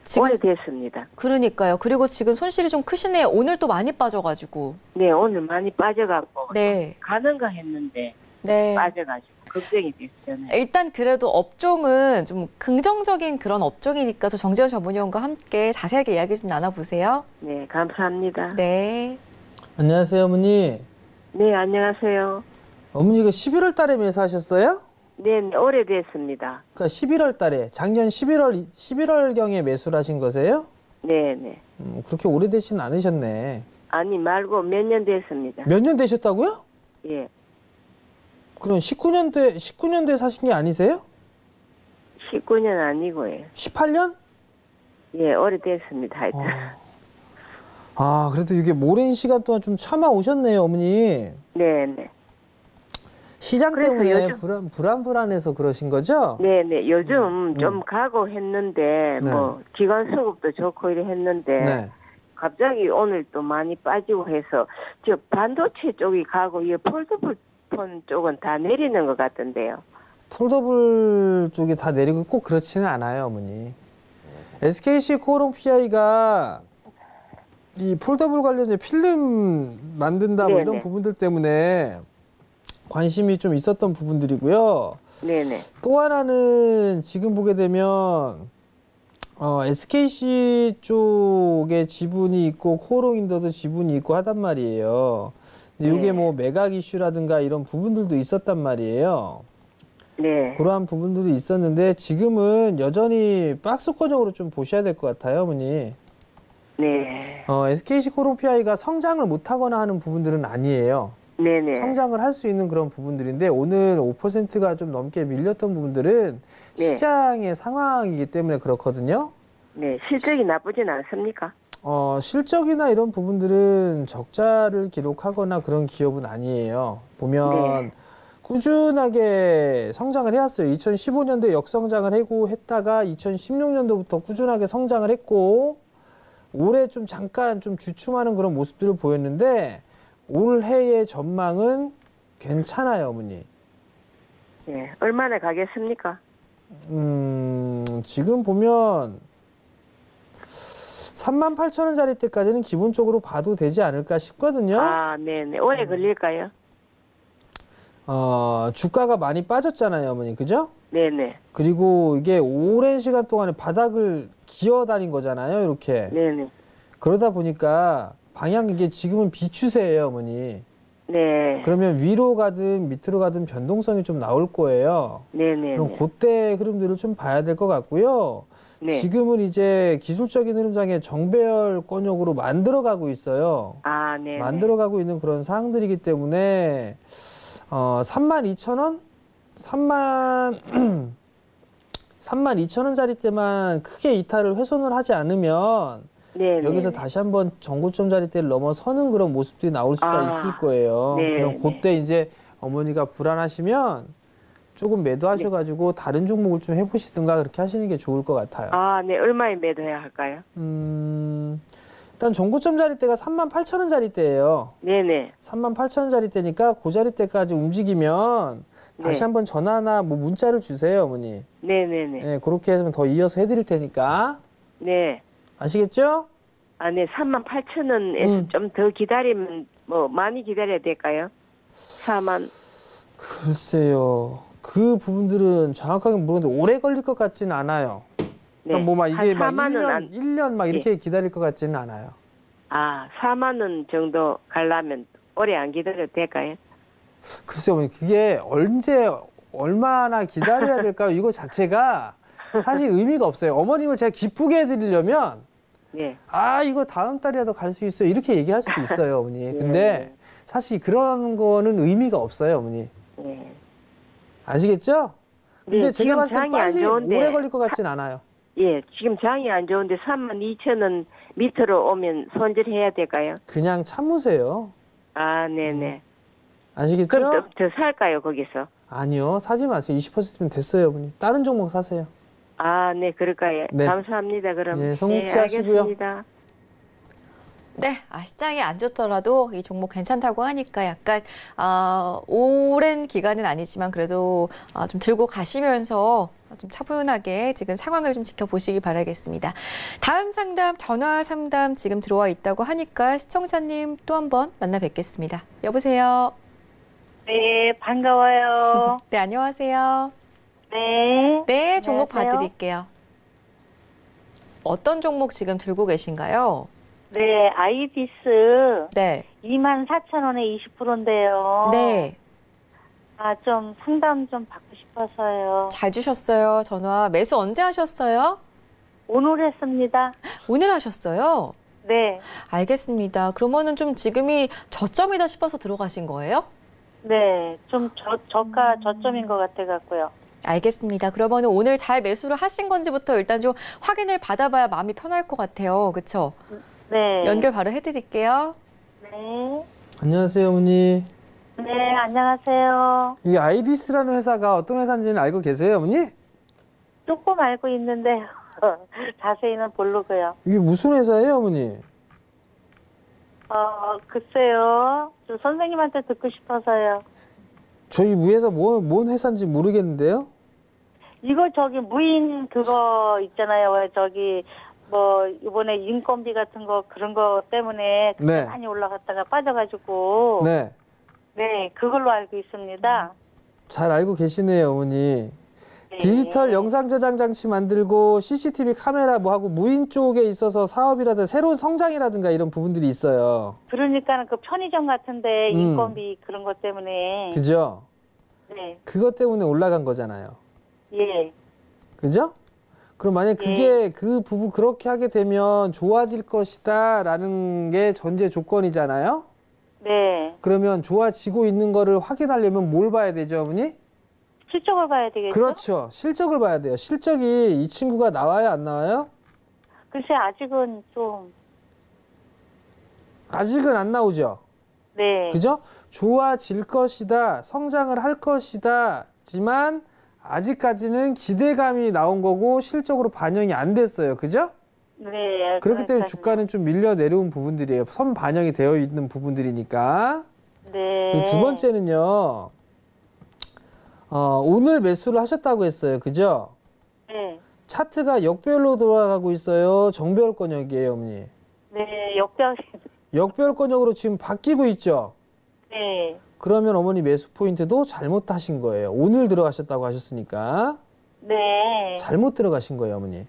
지금 오래됐습니다. 그러니까요. 그리고 지금 손실이 좀 크시네요. 오늘 또 많이 빠져가지고. 네, 오늘 많이 빠져갖고 네. 가는가 했는데 네. 빠져가지고 걱정이 됐잖아요. 일단 그래도 업종은 좀 긍정적인 그런 업종이니까 저 정재원 전문위원과 함께 자세하게 이야기 좀 나눠보세요. 네, 감사합니다. 네. 안녕하세요, 어머니. 네, 안녕하세요. 어머니 이거 11월 달에 매수하셨어요? 네, 네, 오래됐습니다. 그러니까 11월 달에 작년 11월경에 매수를 하신 거세요? 네, 네. 그렇게 오래되진 않으셨네. 아니, 말고 몇 년 됐습니다. 몇 년 되셨다고요? 예. 그럼 19년도에 사신 게 아니세요? 19년 아니고요. 18년? 예, 오래됐습니다. 하여튼. 그래도 이게 오랜 시간 동안 좀 참아 오셨네요, 어머니. 네, 네. 시장 그래서 때문에 요즘- 불안해서 그러신 거죠? 네네. 요즘 좀 가고 했는데 네. 뭐 기관 수급도 좋고 이래 했는데 네. 갑자기 오늘 또 많이 빠지고 해서 저 반도체 쪽이 가고 이 폴더블 폰 쪽은 다 내리는 것 같던데요. 폴더블 쪽이 다 내리고 꼭 그렇지는 않아요, 어머니. SKC 코오롱 PI가 이 폴더블 관련된 필름 만든다 뭐 이런 네네. 부분들 때문에 관심이 좀 있었던 부분들이고요. 네네. 또 하나는 지금 보게 되면 SKC 쪽에 지분이 있고 코오롱 인더도 지분이 있고 하단 말이에요. 근데 이게 네. 뭐 매각 이슈라든가 이런 부분들도 있었단 말이에요. 네. 그러한 부분들이 있었는데 지금은 여전히 박스권형으로 좀 보셔야 될 것 같아요, 어머니. 네. SKC 코오롱 PI가 성장을 못하거나 하는 부분들은 아니에요. 네네. 성장을 할 수 있는 그런 부분들인데 오늘 5%가 좀 넘게 밀렸던 부분들은 네. 시장의 상황이기 때문에 그렇거든요. 네. 실적이 나쁘진 않습니까? 실적이나 이런 부분들은 적자를 기록하거나 그런 기업은 아니에요. 보면 네. 꾸준하게 성장을 해왔어요. 2015년도에 역성장을 했다가 2016년도부터 꾸준하게 성장을 했고 올해 좀 잠깐 좀 주춤하는 그런 모습들을 보였는데 올해의 전망은 괜찮아요, 어머니. 네. 얼마나 가겠습니까? 지금 보면 38,000원짜리 때까지는 기본적으로 봐도 되지 않을까 싶거든요. 아, 네네. 오래 걸릴까요? 주가가 많이 빠졌잖아요, 어머니. 그죠? 네네. 그리고 이게 오랜 시간 동안에 바닥을 기어다닌 거잖아요, 이렇게. 네네. 그러다 보니까 방향 이게 지금은 비추세예요, 어머니. 네. 그러면 위로 가든 밑으로 가든 변동성이 좀 나올 거예요. 네네. 그럼 그때 흐름들을 좀 봐야 될 것 같고요. 네. 지금은 이제 기술적인 흐름상에 정배열권역으로 만들어가고 있어요. 아, 네. 만들어가고 있는 그런 사항들이기 때문에 32,000원? 32,000원짜리 때만 크게 이탈을 훼손을 하지 않으면 네. 여기서 다시 한번 전고점 자리대를 넘어서는 그런 모습들이 나올 수가 있을 거예요. 네, 그럼 그때 이제 어머니가 불안하시면 조금 매도하셔가지고 다른 종목을 좀 해보시든가 그렇게 하시는 게 좋을 것 같아요. 아, 네. 얼마에 매도해야 할까요? 일단 전고점 자리대가 38,000원짜리대예요. 네네. 38,000원짜리대니까 그 자리대까지 움직이면 다시 네. 한번 전화나 뭐 문자를 주세요, 어머니. 네네네. 네, 그렇게 해서 더 이어서 해드릴 테니까. 네. 아시겠죠? 아, 네. 38,000원에서 좀 더 기다리면 뭐 많이 기다려야 될까요? 4만. 글쎄요. 그 부분들은 정확하게 모르는데 오래 걸릴 것 같지는 않아요. 네. 그러니까 뭐 막 이게 막 4만 원 1년 막 이렇게 기다릴 것 같지는 않아요. 아, 4만 원 정도 가려면 오래 안 기다려도 될까요? 글쎄요, 어머니, 그게 언제 얼마나 기다려야 될까요? 이거 자체가 사실 의미가 없어요. 어머님을 제가 기쁘게 해드리려면 네. 이거 다음 달이라도 갈 수 있어요. 이렇게 얘기할 수도 있어요, 어머니. 근데 사실 그런 거는 의미가 없어요, 어머니. 네. 아시겠죠? 근데 네, 제가 지금 봤을 때 장이 안 빨리 좋은데. 오래 걸릴 것 같진 않아요. 예, 지금 장이 안 좋은데 32,000원 밑으로 오면 손절해야 될까요? 그냥 참으세요. 아, 네네. 아시겠죠? 그럼 더 살까요, 거기서? 아니요, 사지 마세요. 20%면 됐어요, 어머니. 다른 종목 사세요. 아, 네, 그럴까요? 네. 감사합니다, 그럼. 네, 성공하시고요. 알겠습니다. 네, 시장이 안 좋더라도 이 종목 괜찮다고 하니까 약간 오랜 기간은 아니지만 그래도 좀 들고 가시면서 좀 차분하게 지금 상황을 좀 지켜보시기 바라겠습니다. 다음 상담, 전화 상담 지금 들어와 있다고 하니까 시청자님 또 한 번 만나 뵙겠습니다. 여보세요? 네, 반가워요. 네, 안녕하세요. 네. 네, 종목 안녕하세요. 봐드릴게요. 어떤 종목 지금 들고 계신가요? 네, 아이비스 네. 24,000원에 20%인데요. 네. 좀 상담 좀 받고 싶어서요. 잘 주셨어요. 전화. 매수 언제 하셨어요? 오늘 했습니다. 오늘 하셨어요? 네. 알겠습니다. 그러면은 좀 지금이 저점이다 싶어서 들어가신 거예요? 네, 좀 저가 저점인 것 같아갖고요. 알겠습니다. 그러면은 오늘 잘 매수를 하신 건지부터 일단 좀 확인을 받아봐야 마음이 편할 것 같아요. 그렇죠? 네. 연결 바로 해드릴게요. 네. 안녕하세요, 어머니. 네, 안녕하세요. 이 아이디스라는 회사가 어떤 회사인지는 알고 계세요, 어머니? 조금 알고 있는데 자세히는 모르고요. 이게 무슨 회사예요, 어머니? 글쎄요. 저 선생님한테 듣고 싶어서요. 저희 무회사 뭔 회사인지 모르겠는데요? 이거 저기 무인 그거 있잖아요. 왜 저기 뭐 이번에 인건비 같은 거 그런 거 때문에 네. 많이 올라갔다가 빠져가지고 네. 네, 그걸로 알고 있습니다. 잘 알고 계시네요, 어머니. 네. 디지털 영상 저장 장치 만들고 CCTV 카메라 뭐 하고 무인 쪽에 있어서 사업이라든가 새로운 성장이라든가 이런 부분들이 있어요. 그러니까는 그 편의점 같은데 인건비 그런 것 때문에 그죠? 네, 그것 때문에 올라간 거잖아요. 예, 그죠? 그럼 만약 그게 그 부분 그렇게 하게 되면 좋아질 것이다라는 게 전제 조건이잖아요. 네. 그러면 좋아지고 있는 거를 확인하려면 뭘 봐야 되죠, 어머니? 실적을 봐야 되겠죠? 그렇죠. 실적을 봐야 돼요. 실적이 이 친구가 나와요, 안 나와요? 글쎄 아직은 좀 아직은 안 나오죠. 네. 그죠? 좋아질 것이다, 성장을 할 것이다지만 아직까지는 기대감이 나온 거고 실적으로 반영이 안 됐어요. 그죠? 네. 그렇기 때문에 그러니까요. 주가는 좀 밀려 내려온 부분들이에요. 선 반영이 되어 있는 부분들이니까. 네. 두 번째는요. 오늘 매수를 하셨다고 했어요. 그죠? 네. 차트가 역별로 돌아가고 있어요. 정별권역이에요, 어머니. 네. 역병. 역별권역으로 지금 바뀌고 있죠? 네. 그러면 어머니 매수 포인트도 잘못하신 거예요. 오늘 들어가셨다고 하셨으니까 네. 잘못 들어가신 거예요, 어머니.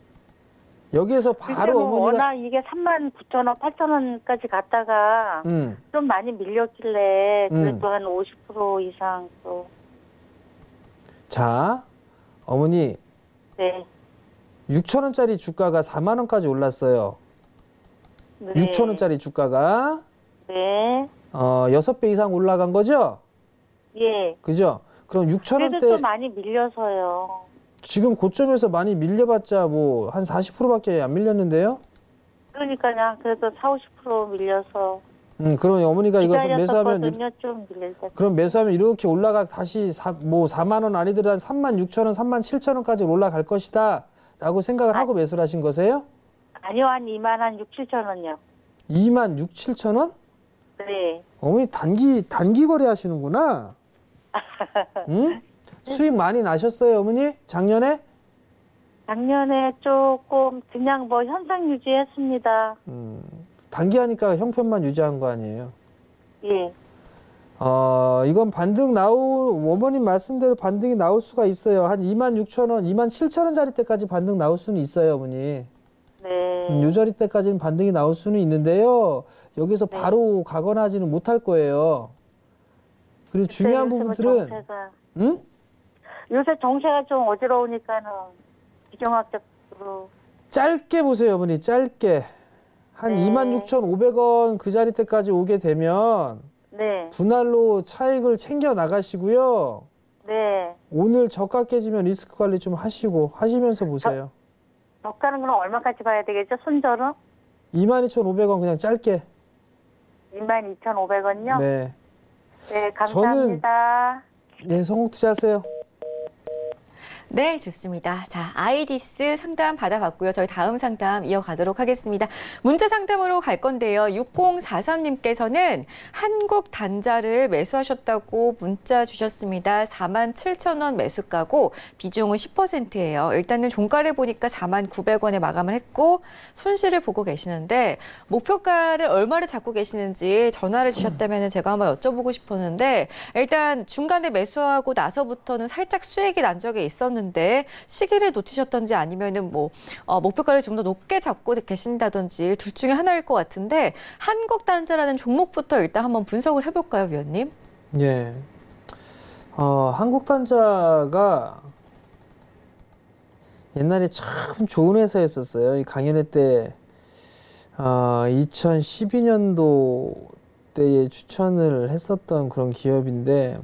여기에서 바로 글쎄 뭐 어머니가 워낙 이게 39,000원, 8,000원까지 갔다가 좀 많이 밀렸길래 그래도 한 50% 이상 또. 자, 어머니 네. 6,000원짜리 주가가 4만 원까지 올랐어요. 네. 6,000원짜리 주가가 네. 6배 이상 올라간 거죠? 예. 그죠? 그럼 그래도 6,000원대 또 많이 밀려서요. 지금 고점에서 많이 밀려봤자 뭐 한 40%밖에 안 밀렸는데요? 그러니까 그냥 그래도 40-50% 밀려서 그럼 어머니가 이것을 매수하면 기다렸었거든요. 좀 밀릴 때. 그럼 매수하면 이렇게 올라가 다시 4만 원 아니더라도 한 36,000원, 37,000원까지 올라갈 것이다 라고 생각을 하고 매수를 하신 거세요? 아니요. 한 2만 한 6-7천원요. 2만 6, 7천 원? 네. 어머니 단기 거래 하시는구나. 응? 수익 많이 나셨어요, 어머니? 작년에? 작년에 조금 그냥 뭐 현상 유지했습니다. 단기 하니까 형편만 유지한 거 아니에요? 예. 이건 반등 어머님 말씀대로 반등이 나올 수가 있어요. 한 2만 6천 원, 2만 7천 원짜리 때까지 반등 나올 수는 있어요, 어머니. 네. 요 자리 때까지는 반등이 나올 수는 있는데요. 여기서 바로 가거나 하지는 못할 거예요. 그리고 중요한 부분들은, 응? 요새 정세가 좀 어지러우니까는 비경학적으로. 짧게 보세요, 어머니. 짧게. 한 네. 26,500원 그 자리 때까지 오게 되면 네. 분할로 차익을 챙겨 나가시고요. 네. 오늘 저가 깨지면 리스크 관리 좀 하시면서 보세요. 저가는 그럼 얼마까지 봐야 되겠죠? 손절은? 22,500원 그냥 짧게. 22,500원요? 네. 네, 감사합니다. 네, 성공 투자하세요. 네, 좋습니다. 자, 아이디스 상담 받아봤고요. 저희 다음 상담 이어가도록 하겠습니다. 문자 상담으로 갈 건데요. 6043님께서는 한국 단자를 매수하셨다고 문자 주셨습니다. 47,000원 매수가고 비중은 10%예요. 일단은 종가를 보니까 49,900원에 마감을 했고 손실을 보고 계시는데 목표가를 얼마를 잡고 계시는지 전화를 주셨다면 제가 한번 여쭤보고 싶었는데 일단 중간에 매수하고 나서부터는 살짝 수익이 난 적이 있었는데 시기를 놓치셨던지 아니면은 뭐 목표가를 좀 더 높게 잡고 계신다든지 둘 중에 하나일 것 같은데 한국단자라는 종목부터 일단 한번 분석을 해볼까요, 위원님? 예. 한국단자가 옛날에 참 좋은 회사였었어요. 이 강연회 때 2012년도 때에 추천을 했었던 그런 기업인데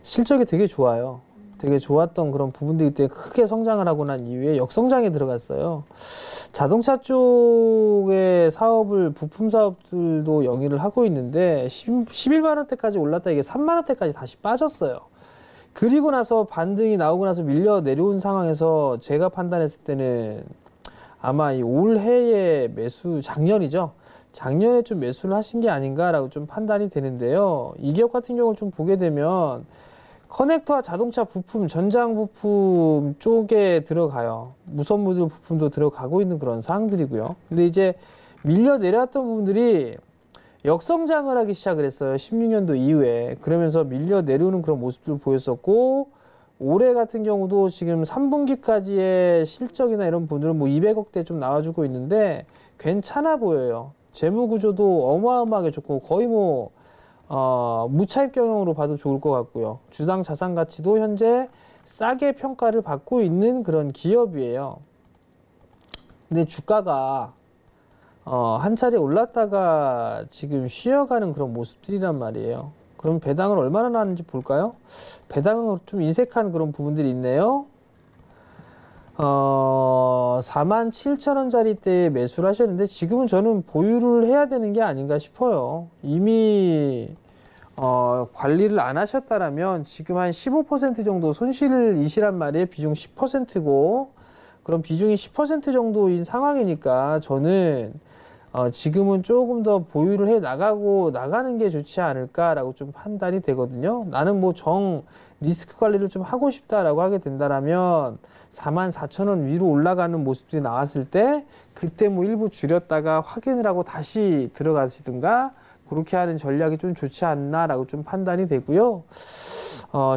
실적이 되게 좋아요. 되게 좋았던 그런 부분들이 때문에 크게 성장을 하고 난 이후에 역성장에 들어갔어요. 자동차 쪽의 사업을 부품 사업들도 영위를 하고 있는데 11만 원대까지 올랐다 이게 3만 원대까지 다시 빠졌어요. 그리고 나서 반등이 나오고 나서 밀려 내려온 상황에서 제가 판단했을 때는 아마 이 올해의 매수 작년이죠. 작년에 좀 매수를 하신 게 아닌가라고 좀 판단이 되는데요. 이 기업 같은 경우를 좀 보게 되면 커넥터와 자동차 부품, 전장 부품 쪽에 들어가요. 무선 모듈 부품도 들어가고 있는 그런 사항들이고요. 근데 이제 밀려 내려왔던 부분들이 역성장을 하기 시작을 했어요. 16년도 이후에. 그러면서 밀려 내려오는 그런 모습들을 보였었고, 올해 같은 경우도 지금 3분기까지의 실적이나 이런 부분들은 뭐 200억대 좀 나와주고 있는데 괜찮아 보여요. 재무 구조도 어마어마하게 좋고 거의 뭐 무차입 경영으로 봐도 좋을 것 같고요. 주당 자산 가치도 현재 싸게 평가를 받고 있는 그런 기업이에요. 근데 주가가 한 차례 올랐다가 지금 쉬어가는 그런 모습들이란 말이에요. 그럼 배당을 얼마나 나는지 볼까요? 배당은 좀 인색한 그런 부분들이 있네요. 47,000원짜리 때 매수를 하셨는데 지금은 저는 보유를 해야 되는 게 아닌가 싶어요. 이미 관리를 안 하셨다라면 지금 한 15% 정도 손실이시란 말이에요. 비중 10%고 그럼 비중이 10% 정도인 상황이니까 저는 지금은 조금 더 보유를 해 나가는 게 좋지 않을까라고 좀 판단이 되거든요. 나는 뭐 리스크 관리를 좀 하고 싶다라고 하게 된다라면 44,000원 위로 올라가는 모습들이 나왔을 때 그때 뭐 일부 줄였다가 확인을 하고 다시 들어가시든가 그렇게 하는 전략이 좀 좋지 않나라고 좀 판단이 되고요.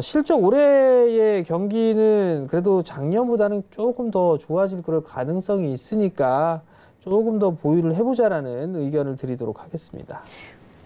실적 올해의 경기는 그래도 작년보다는 조금 더 좋아질 그럴 가능성이 있으니까 조금 더 보유를 해보자라는 의견을 드리도록 하겠습니다.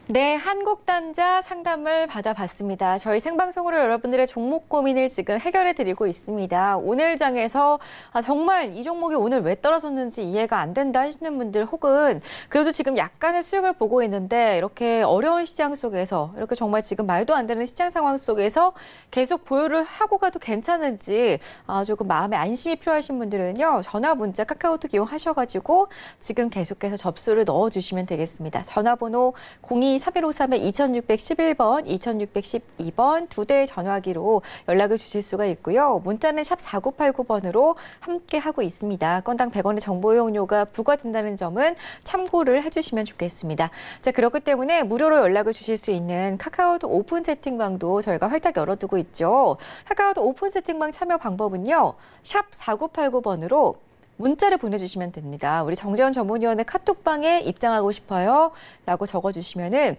네, 한국단자 상담을 받아봤습니다. 저희 생방송으로 여러분들의 종목 고민을 지금 해결해 드리고 있습니다. 오늘 장에서 정말 이 종목이 오늘 왜 떨어졌는지 이해가 안 된다 하시는 분들 혹은 그래도 지금 약간의 수익을 보고 있는데 이렇게 어려운 시장 속에서 이렇게 정말 지금 말도 안 되는 시장 상황 속에서 계속 보유를 하고 가도 괜찮은지 조금 마음에 안심이 필요하신 분들은요. 전화, 문자, 카카오톡 이용하셔가지고 지금 계속해서 접수를 넣어주시면 되겠습니다. 전화번호 02-3153-2611번, 2612번 두 대의 전화기로 연락을 주실 수가 있고요. 문자는 샵 4989번으로 함께 하고 있습니다. 건당 100원의 정보 이용료가 부과된다는 점은 참고를 해주시면 좋겠습니다. 자, 그렇기 때문에 무료로 연락을 주실 수 있는 카카오톡 오픈 채팅방도 저희가 활짝 열어두고 있죠. 카카오톡 오픈 채팅방 참여 방법은요. 샵 4989번으로 문자를 보내주시면 됩니다. 우리 정재원 전문위원의 카톡방에 입장하고 싶어요 라고 적어주시면은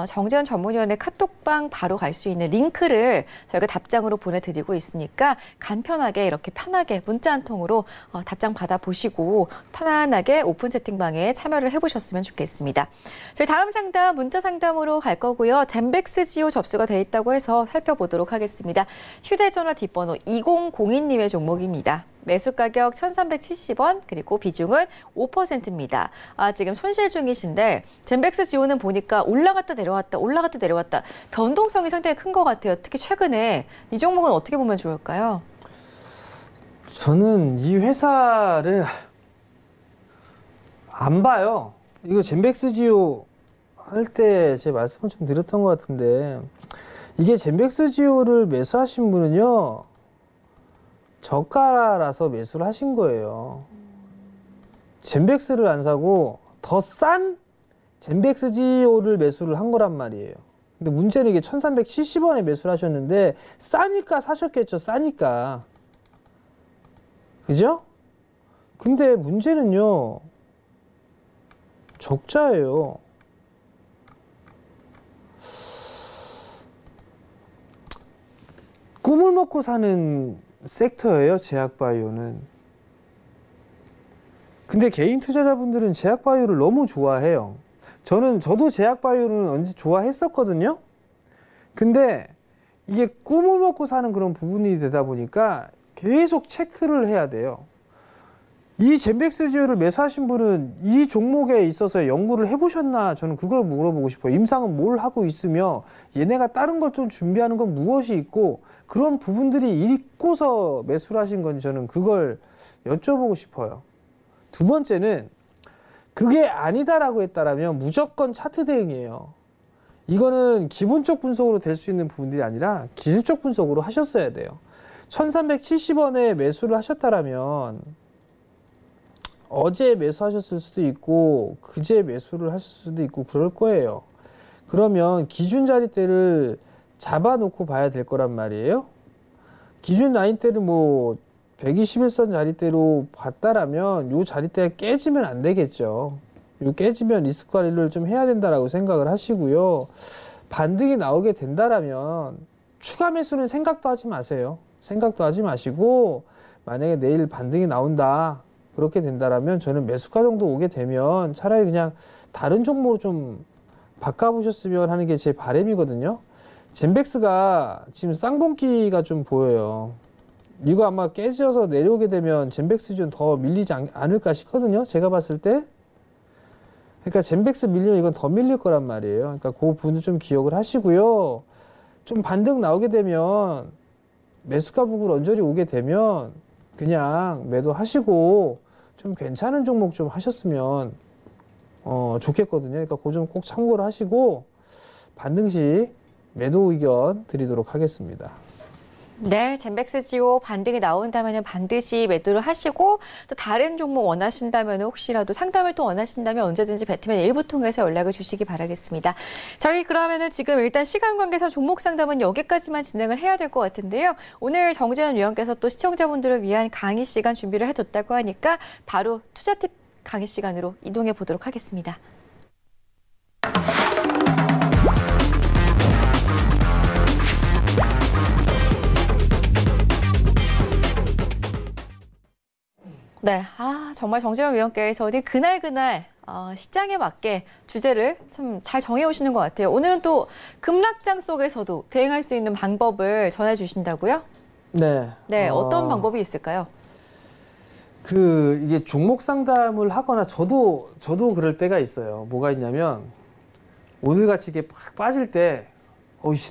정재원 전문위원의 카톡방 바로 갈 수 있는 링크를 저희가 답장으로 보내드리고 있으니까 간편하게 이렇게 편하게 문자 한 통으로 답장 받아보시고 편안하게 오픈 채팅방에 참여를 해보셨으면 좋겠습니다. 저희 다음 상담 문자 상담으로 갈 거고요. 젠백스지오 접수가 돼 있다고 해서 살펴보도록 하겠습니다. 휴대전화 뒷번호 2002님의 종목입니다. 매수 가격 1,370원, 그리고 비중은 5%입니다. 지금 손실 중이신데 젠백스지오는 보니까 올라갔다 내려왔다, 올라갔다 내려왔다. 변동성이 상당히 큰 것 같아요. 특히 최근에 이 종목은 어떻게 보면 좋을까요? 저는 이 회사를 안 봐요. 이거 젠백스지오 할 때 제 말씀을 좀 드렸던 것 같은데 이게 젠백스지오를 매수하신 분은요. 저가라서 매수를 하신 거예요. 젠백스를 안 사고 더 싼 젠백스지오를 매수를 한 거란 말이에요. 근데 문제는 이게 1,370원에 매수를 하셨는데 싸니까 사셨겠죠. 싸니까. 그죠? 근데 문제는요. 적자예요. 꿈을 먹고 사는 섹터예요, 제약바이오는. 근데 개인 투자자분들은 제약바이오를 너무 좋아해요. 저도 제약바이오는 언제 좋아했었거든요. 근데 이게 꿈을 먹고 사는 그런 부분이 되다 보니까 계속 체크를 해야 돼요. 이 젠백스지오를 매수하신 분은 이 종목에 있어서 연구를 해보셨나? 저는 그걸 물어보고 싶어요. 임상은 뭘 하고 있으며 얘네가 다른 걸 좀 준비하는 건 무엇이 있고 그런 부분들이 있고서 매수를 하신 건지 저는 그걸 여쭤보고 싶어요. 두 번째는 그게 아니다라고 했다라면 무조건 차트 대응이에요. 이거는 기본적 분석으로 될 수 있는 부분들이 아니라 기술적 분석으로 하셨어야 돼요. 1370원에 매수를 하셨다라면 어제 매수하셨을 수도 있고 그제 매수를 하실 수도 있고 그럴 거예요. 그러면 기준 자리대를 잡아놓고 봐야 될 거란 말이에요. 기준 라인대를 뭐 121선 자리대로 봤다라면 요 자리대가 깨지면 안 되겠죠. 요 깨지면 리스크 관리를 좀 해야 된다라고 생각을 하시고요. 반등이 나오게 된다라면 추가 매수는 생각도 하지 마세요. 생각도 하지 마시고 만약에 내일 반등이 나온다. 그렇게 된다라면 저는 매수가 정도 오게 되면 차라리 그냥 다른 종목으로 좀 바꿔보셨으면 하는 게 제 바람이거든요. 젠백스가 지금 쌍봉기가 좀 보여요. 이거 아마 깨져서 내려오게 되면 젠백스 좀 더 밀리지 않을까 싶거든요. 제가 봤을 때. 그러니까 젠백스 밀리면 이건 더 밀릴 거란 말이에요. 그러니까 그 부분도 좀 기억을 하시고요. 좀 반등 나오게 되면 매수가 북으로 언저리 오게 되면 그냥 매도하시고 좀 괜찮은 종목 좀 하셨으면 좋겠거든요. 그러니까 그 점 꼭 참고를 하시고 반등 시 매도 의견 드리도록 하겠습니다. 네, 젠백스지오 반등이 나온다면 반드시 매도를 하시고 또 다른 종목 원하신다면 혹시라도 상담을 또 원하신다면 언제든지 배트맨 일부 통해서 연락을 주시기 바라겠습니다. 저희 그러면은 지금 일단 시간 관계상 종목 상담은 여기까지만 진행을 해야 될 것 같은데요. 오늘 정재현 위원께서 또 시청자분들을 위한 강의 시간 준비를 해뒀다고 하니까 바로 투자 팁 강의 시간으로 이동해 보도록 하겠습니다. 네, 정말 정재현 위원께서는 그날 시장에 맞게 주제를 참 잘 정해오시는 것 같아요. 오늘은 또 급락장 속에서도 대응할 수 있는 방법을 전해주신다고요? 네. 네, 어떤 방법이 있을까요? 이게 종목 상담을 하거나 저도 그럴 때가 있어요. 뭐가 있냐면 오늘같이 이게 팍 빠질 때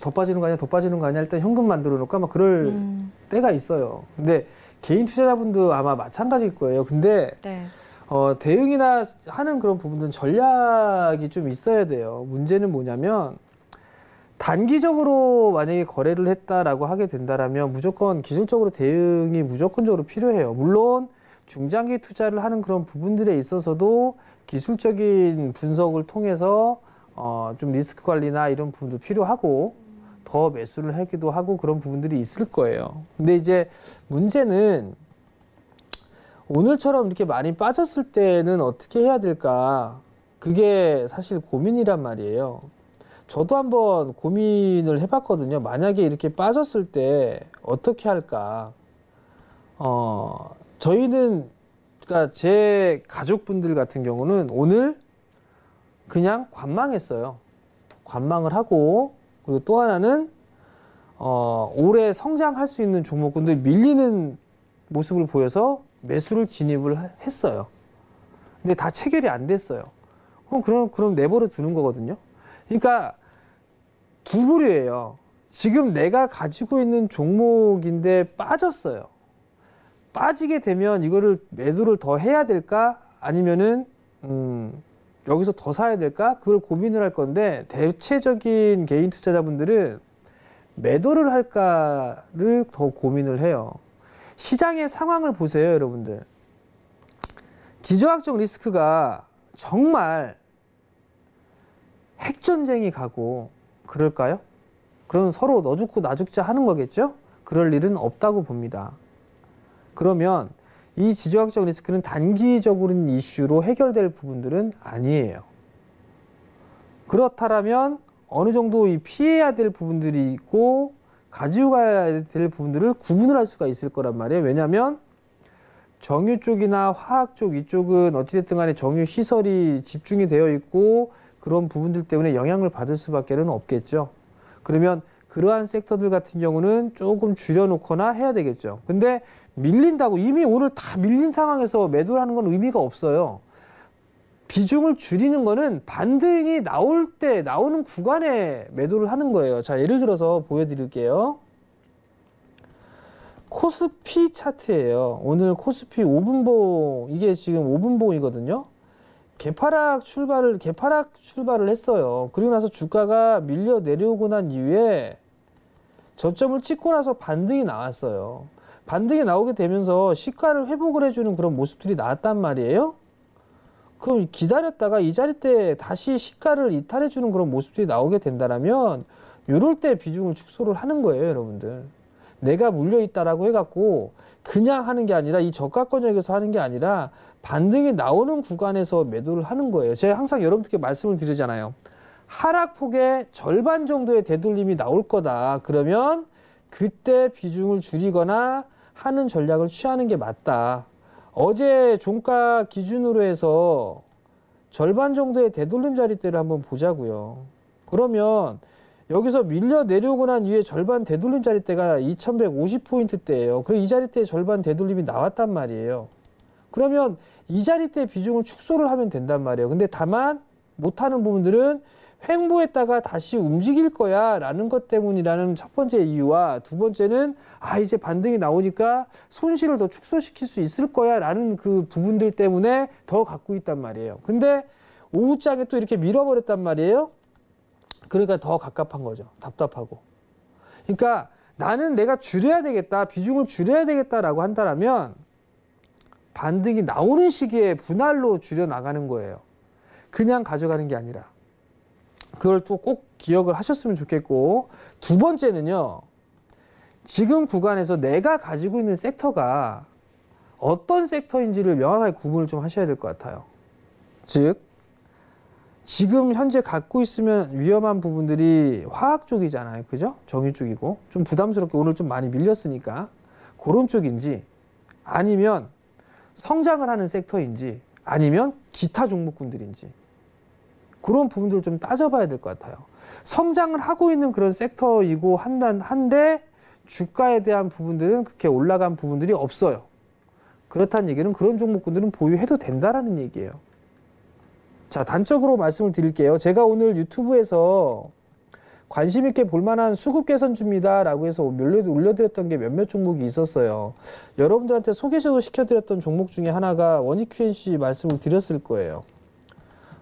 더 빠지는 거 아니야? 더 빠지는 거 아니야? 일단 현금 만들어 놓을까? 막 그럴 때가 있어요. 근데 개인 투자자분도 아마 마찬가지일 거예요. 근데 네. 대응이나 하는 그런 부분들은 전략이 좀 있어야 돼요. 문제는 뭐냐면 단기적으로 만약에 거래를 했다라고 하게 된다라면 무조건 기술적으로 대응이 무조건적으로 필요해요. 물론 중장기 투자를 하는 그런 부분들에 있어서도 기술적인 분석을 통해서 좀 리스크 관리나 이런 부분도 필요하고 더 매수를 하기도 하고 그런 부분들이 있을 거예요. 근데 이제 문제는 오늘처럼 이렇게 많이 빠졌을 때는 어떻게 해야 될까? 그게 사실 고민이란 말이에요. 저도 한번 고민을 해봤거든요. 만약에 이렇게 빠졌을 때 어떻게 할까? 저희는, 그러니까 제 가족분들 같은 경우는 오늘 그냥 관망했어요. 관망을 하고, 그리고 또 하나는 올해 성장할 수 있는 종목군들 밀리는 모습을 보여서 매수를 진입을 했어요. 근데 다 체결이 안 됐어요. 그럼 내버려 두는 거거든요. 그러니까 두 부류예요. 지금 내가 가지고 있는 종목인데 빠졌어요. 빠지게 되면 이거를 매도를 더 해야 될까? 아니면은 여기서 더 사야 될까? 그걸 고민을 할 건데 대체적인 개인 투자자분들은 매도를 할까를 더 고민을 해요. 시장의 상황을 보세요, 여러분들. 지정학적 리스크가 정말 핵전쟁이 가고 그럴까요? 그럼 서로 너 죽고 나 죽자 하는 거겠죠? 그럴 일은 없다고 봅니다. 그러면 이 지정학적 리스크는 단기적으로는 이슈로 해결될 부분들은 아니에요. 그렇다면 어느 정도 피해야 될 부분들이 있고 가지고 가야 될 부분들을 구분을 할 수가 있을 거란 말이에요. 왜냐하면 정유 쪽이나 화학 쪽 이쪽은 어찌됐든 간에 정유 시설이 집중이 되어 있고 그런 부분들 때문에 영향을 받을 수밖에 없겠죠. 그러면 그러한 섹터들 같은 경우는 조금 줄여놓거나 해야 되겠죠. 근데 밀린다고 이미 오늘 다 밀린 상황에서 매도를 하는 건 의미가 없어요. 비중을 줄이는 거는 반등이 나올 때 나오는 구간에 매도를 하는 거예요. 자, 예를 들어서 보여드릴게요. 코스피 차트예요. 오늘 코스피 5분봉, 이게 지금 5분봉이거든요. 개파락 출발을 했어요. 그리고 나서 주가가 밀려 내려오고 난 이후에 저점을 찍고 나서 반등이 나왔어요. 반등이 나오게 되면서 시가를 회복을 해주는 그런 모습들이 나왔단 말이에요. 그럼 기다렸다가 이 자리대 다시 시가를 이탈해주는 그런 모습들이 나오게 된다면 이럴 때 비중을 축소를 하는 거예요, 여러분들. 내가 물려있다라고 해갖고 그냥 하는 게 아니라 이 저가권역에서 하는 게 아니라 반등이 나오는 구간에서 매도를 하는 거예요. 제가 항상 여러분들께 말씀을 드리잖아요. 하락폭의 절반 정도의 되돌림이 나올 거다. 그러면 그때 비중을 줄이거나 하는 전략을 취하는 게 맞다. 어제 종가 기준으로 해서 절반 정도의 되돌림 자리대를 한번 보자고요. 그러면 여기서 밀려 내려오고 난 이후에 절반 되돌림 자리대가 2150포인트대예요. 그리고 이 자리대에 절반 되돌림이 나왔단 말이에요. 그러면 이 자리대 비중을 축소를 하면 된단 말이에요. 근데 다만 못하는 부분들은 횡보했다가 다시 움직일 거야 라는 것 때문이라는 첫 번째 이유와 두 번째는 이제 반등이 나오니까 손실을 더 축소시킬 수 있을 거야 라는 그 부분들 때문에 더 갖고 있단 말이에요. 근데 오후장에 또 이렇게 밀어버렸단 말이에요. 그러니까 더 갑갑한 거죠. 답답하고. 그러니까 나는 내가 줄여야 되겠다, 비중을 줄여야 되겠다라고 한다면 반등이 나오는 시기에 분할로 줄여 나가는 거예요. 그냥 가져가는 게 아니라. 그걸 또 꼭 기억을 하셨으면 좋겠고, 두 번째는요, 지금 구간에서 내가 가지고 있는 섹터가 어떤 섹터인지를 명확하게 구분을 좀 하셔야 될 것 같아요. 즉, 지금 현재 갖고 있으면 위험한 부분들이 화학 쪽이잖아요. 그죠? 정유 쪽이고. 좀 부담스럽게 오늘 좀 많이 밀렸으니까. 그런 쪽인지, 아니면 성장을 하는 섹터인지, 아니면 기타 종목군들인지. 그런 부분들을 좀 따져봐야 될 것 같아요. 성장을 하고 있는 그런 섹터이고 한데 주가에 대한 부분들은 그렇게 올라간 부분들이 없어요. 그렇다는 얘기는 그런 종목군들은 보유해도 된다라는 얘기예요. 자, 단적으로 말씀을 드릴게요. 제가 오늘 유튜브에서 관심 있게 볼만한 수급 개선주입니다 라고 해서 올려드렸던 게 몇몇 종목이 있었어요. 여러분들한테 소개도 시켜드렸던 종목 중에 하나가 원익QNC 말씀을 드렸을 거예요.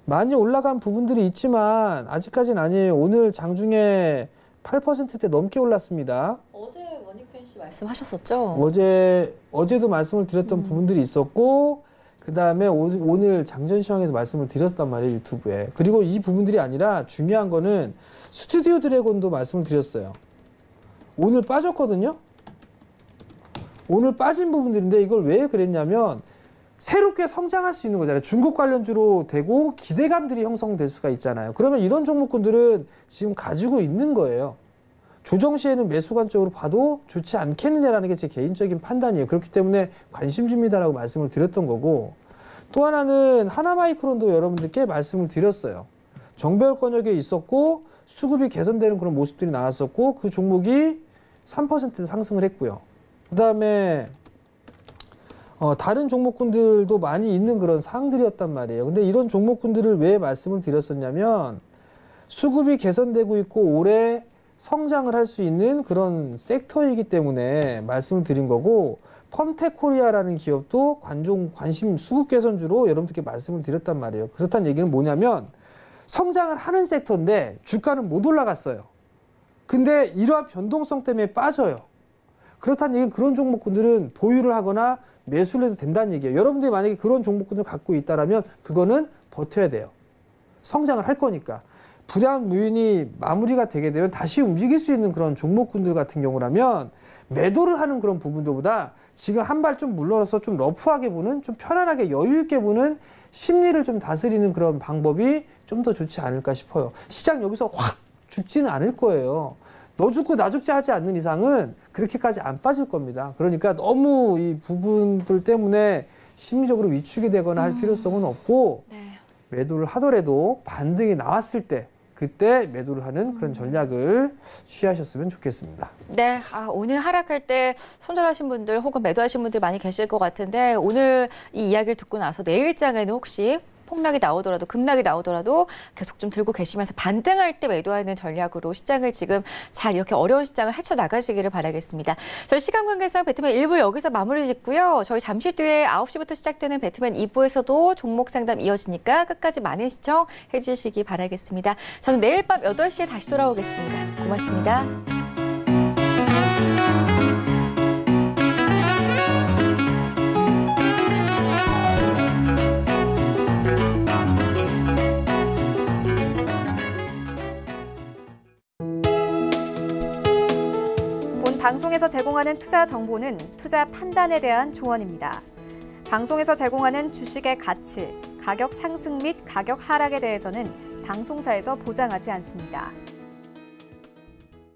많이 올라간 부분들이 있지만 아직까지는 아니에요. 오늘 장중에 8%대 넘게 올랐습니다. 어제 원익QNC 말씀하셨었죠? 어제도 말씀을 드렸던 부분들이 있었고, 그 다음에 오늘 장전시황에서 말씀을 드렸단 말이에요, 유튜브에. 그리고 이 부분들이 아니라 중요한 거는 스튜디오 드래곤도 말씀을 드렸어요. 오늘 빠졌거든요? 오늘 빠진 부분들인데 이걸 왜 그랬냐면 새롭게 성장할 수 있는 거잖아요. 중국 관련주로 되고 기대감들이 형성될 수가 있잖아요. 그러면 이런 종목군들은 지금 가지고 있는 거예요. 조정 시에는 매수관적으로 봐도 좋지 않겠느냐라는 게 제 개인적인 판단이에요. 그렇기 때문에 관심주입니다라고 말씀을 드렸던 거고, 또 하나는 하나마이크론도 여러분들께 말씀을 드렸어요. 정배열권역에 있었고 수급이 개선되는 그런 모습들이 나왔었고 그 종목이 3% 상승을 했고요. 그 다음에 다른 종목군들도 많이 있는 그런 사항들이었단 말이에요. 근데 이런 종목군들을 왜 말씀을 드렸었냐면 수급이 개선되고 있고 올해 성장을 할 수 있는 그런 섹터이기 때문에 말씀을 드린 거고, 펌텍코리아라는 기업도 관심 수급 개선주로 여러분들께 말씀을 드렸단 말이에요. 그렇다는 얘기는 뭐냐면 성장을 하는 섹터인데 주가는 못 올라갔어요. 근데 이러한 변동성 때문에 빠져요. 그렇다는 얘기는 그런 종목군들은 보유를 하거나 매수를 해도 된다는 얘기예요. 여러분들이 만약에 그런 종목군을 갖고 있다면 그거는 버텨야 돼요. 성장을 할 거니까. 불황무인이 마무리가 되게 되면 다시 움직일 수 있는 그런 종목군들 같은 경우라면 매도를 하는 그런 부분들보다 지금 한 발 좀 물러나서 좀 러프하게 보는, 좀 편안하게 여유 있게 보는 심리를 좀 다스리는 그런 방법이 좀 더 좋지 않을까 싶어요. 시장 여기서 확 죽지는 않을 거예요. 너 죽고 나 죽지 하지 않는 이상은 그렇게까지 안 빠질 겁니다. 그러니까 너무 이 부분들 때문에 심리적으로 위축이 되거나 할 필요성은 없고, 매도를 하더라도 반등이 나왔을 때 그때 매도를 하는 그런 전략을 취하셨으면 좋겠습니다. 네, 오늘 하락할 때 손절하신 분들 혹은 매도하신 분들 많이 계실 것 같은데 오늘 이 이야기를 듣고 나서 내일장에는 혹시 폭락이 나오더라도 급락이 나오더라도 계속 좀 들고 계시면서 반등할 때 매도하는 전략으로 시장을 지금 잘 이렇게 어려운 시장을 헤쳐나가시기를 바라겠습니다. 저희 시간 관계상 배트맨 1부 여기서 마무리 짓고요. 저희 잠시 뒤에 9시부터 시작되는 배트맨 2부에서도 종목 상담 이어지니까 끝까지 많은 시청해 주시기 바라겠습니다. 저는 내일 밤 8시에 다시 돌아오겠습니다. 고맙습니다. 방송에서 제공하는 투자 정보는 투자 판단에 대한 조언입니다. 방송에서 제공하는 주식의 가치, 가격 상승 및 가격 하락에 대해서는 방송사에서 보장하지 않습니다.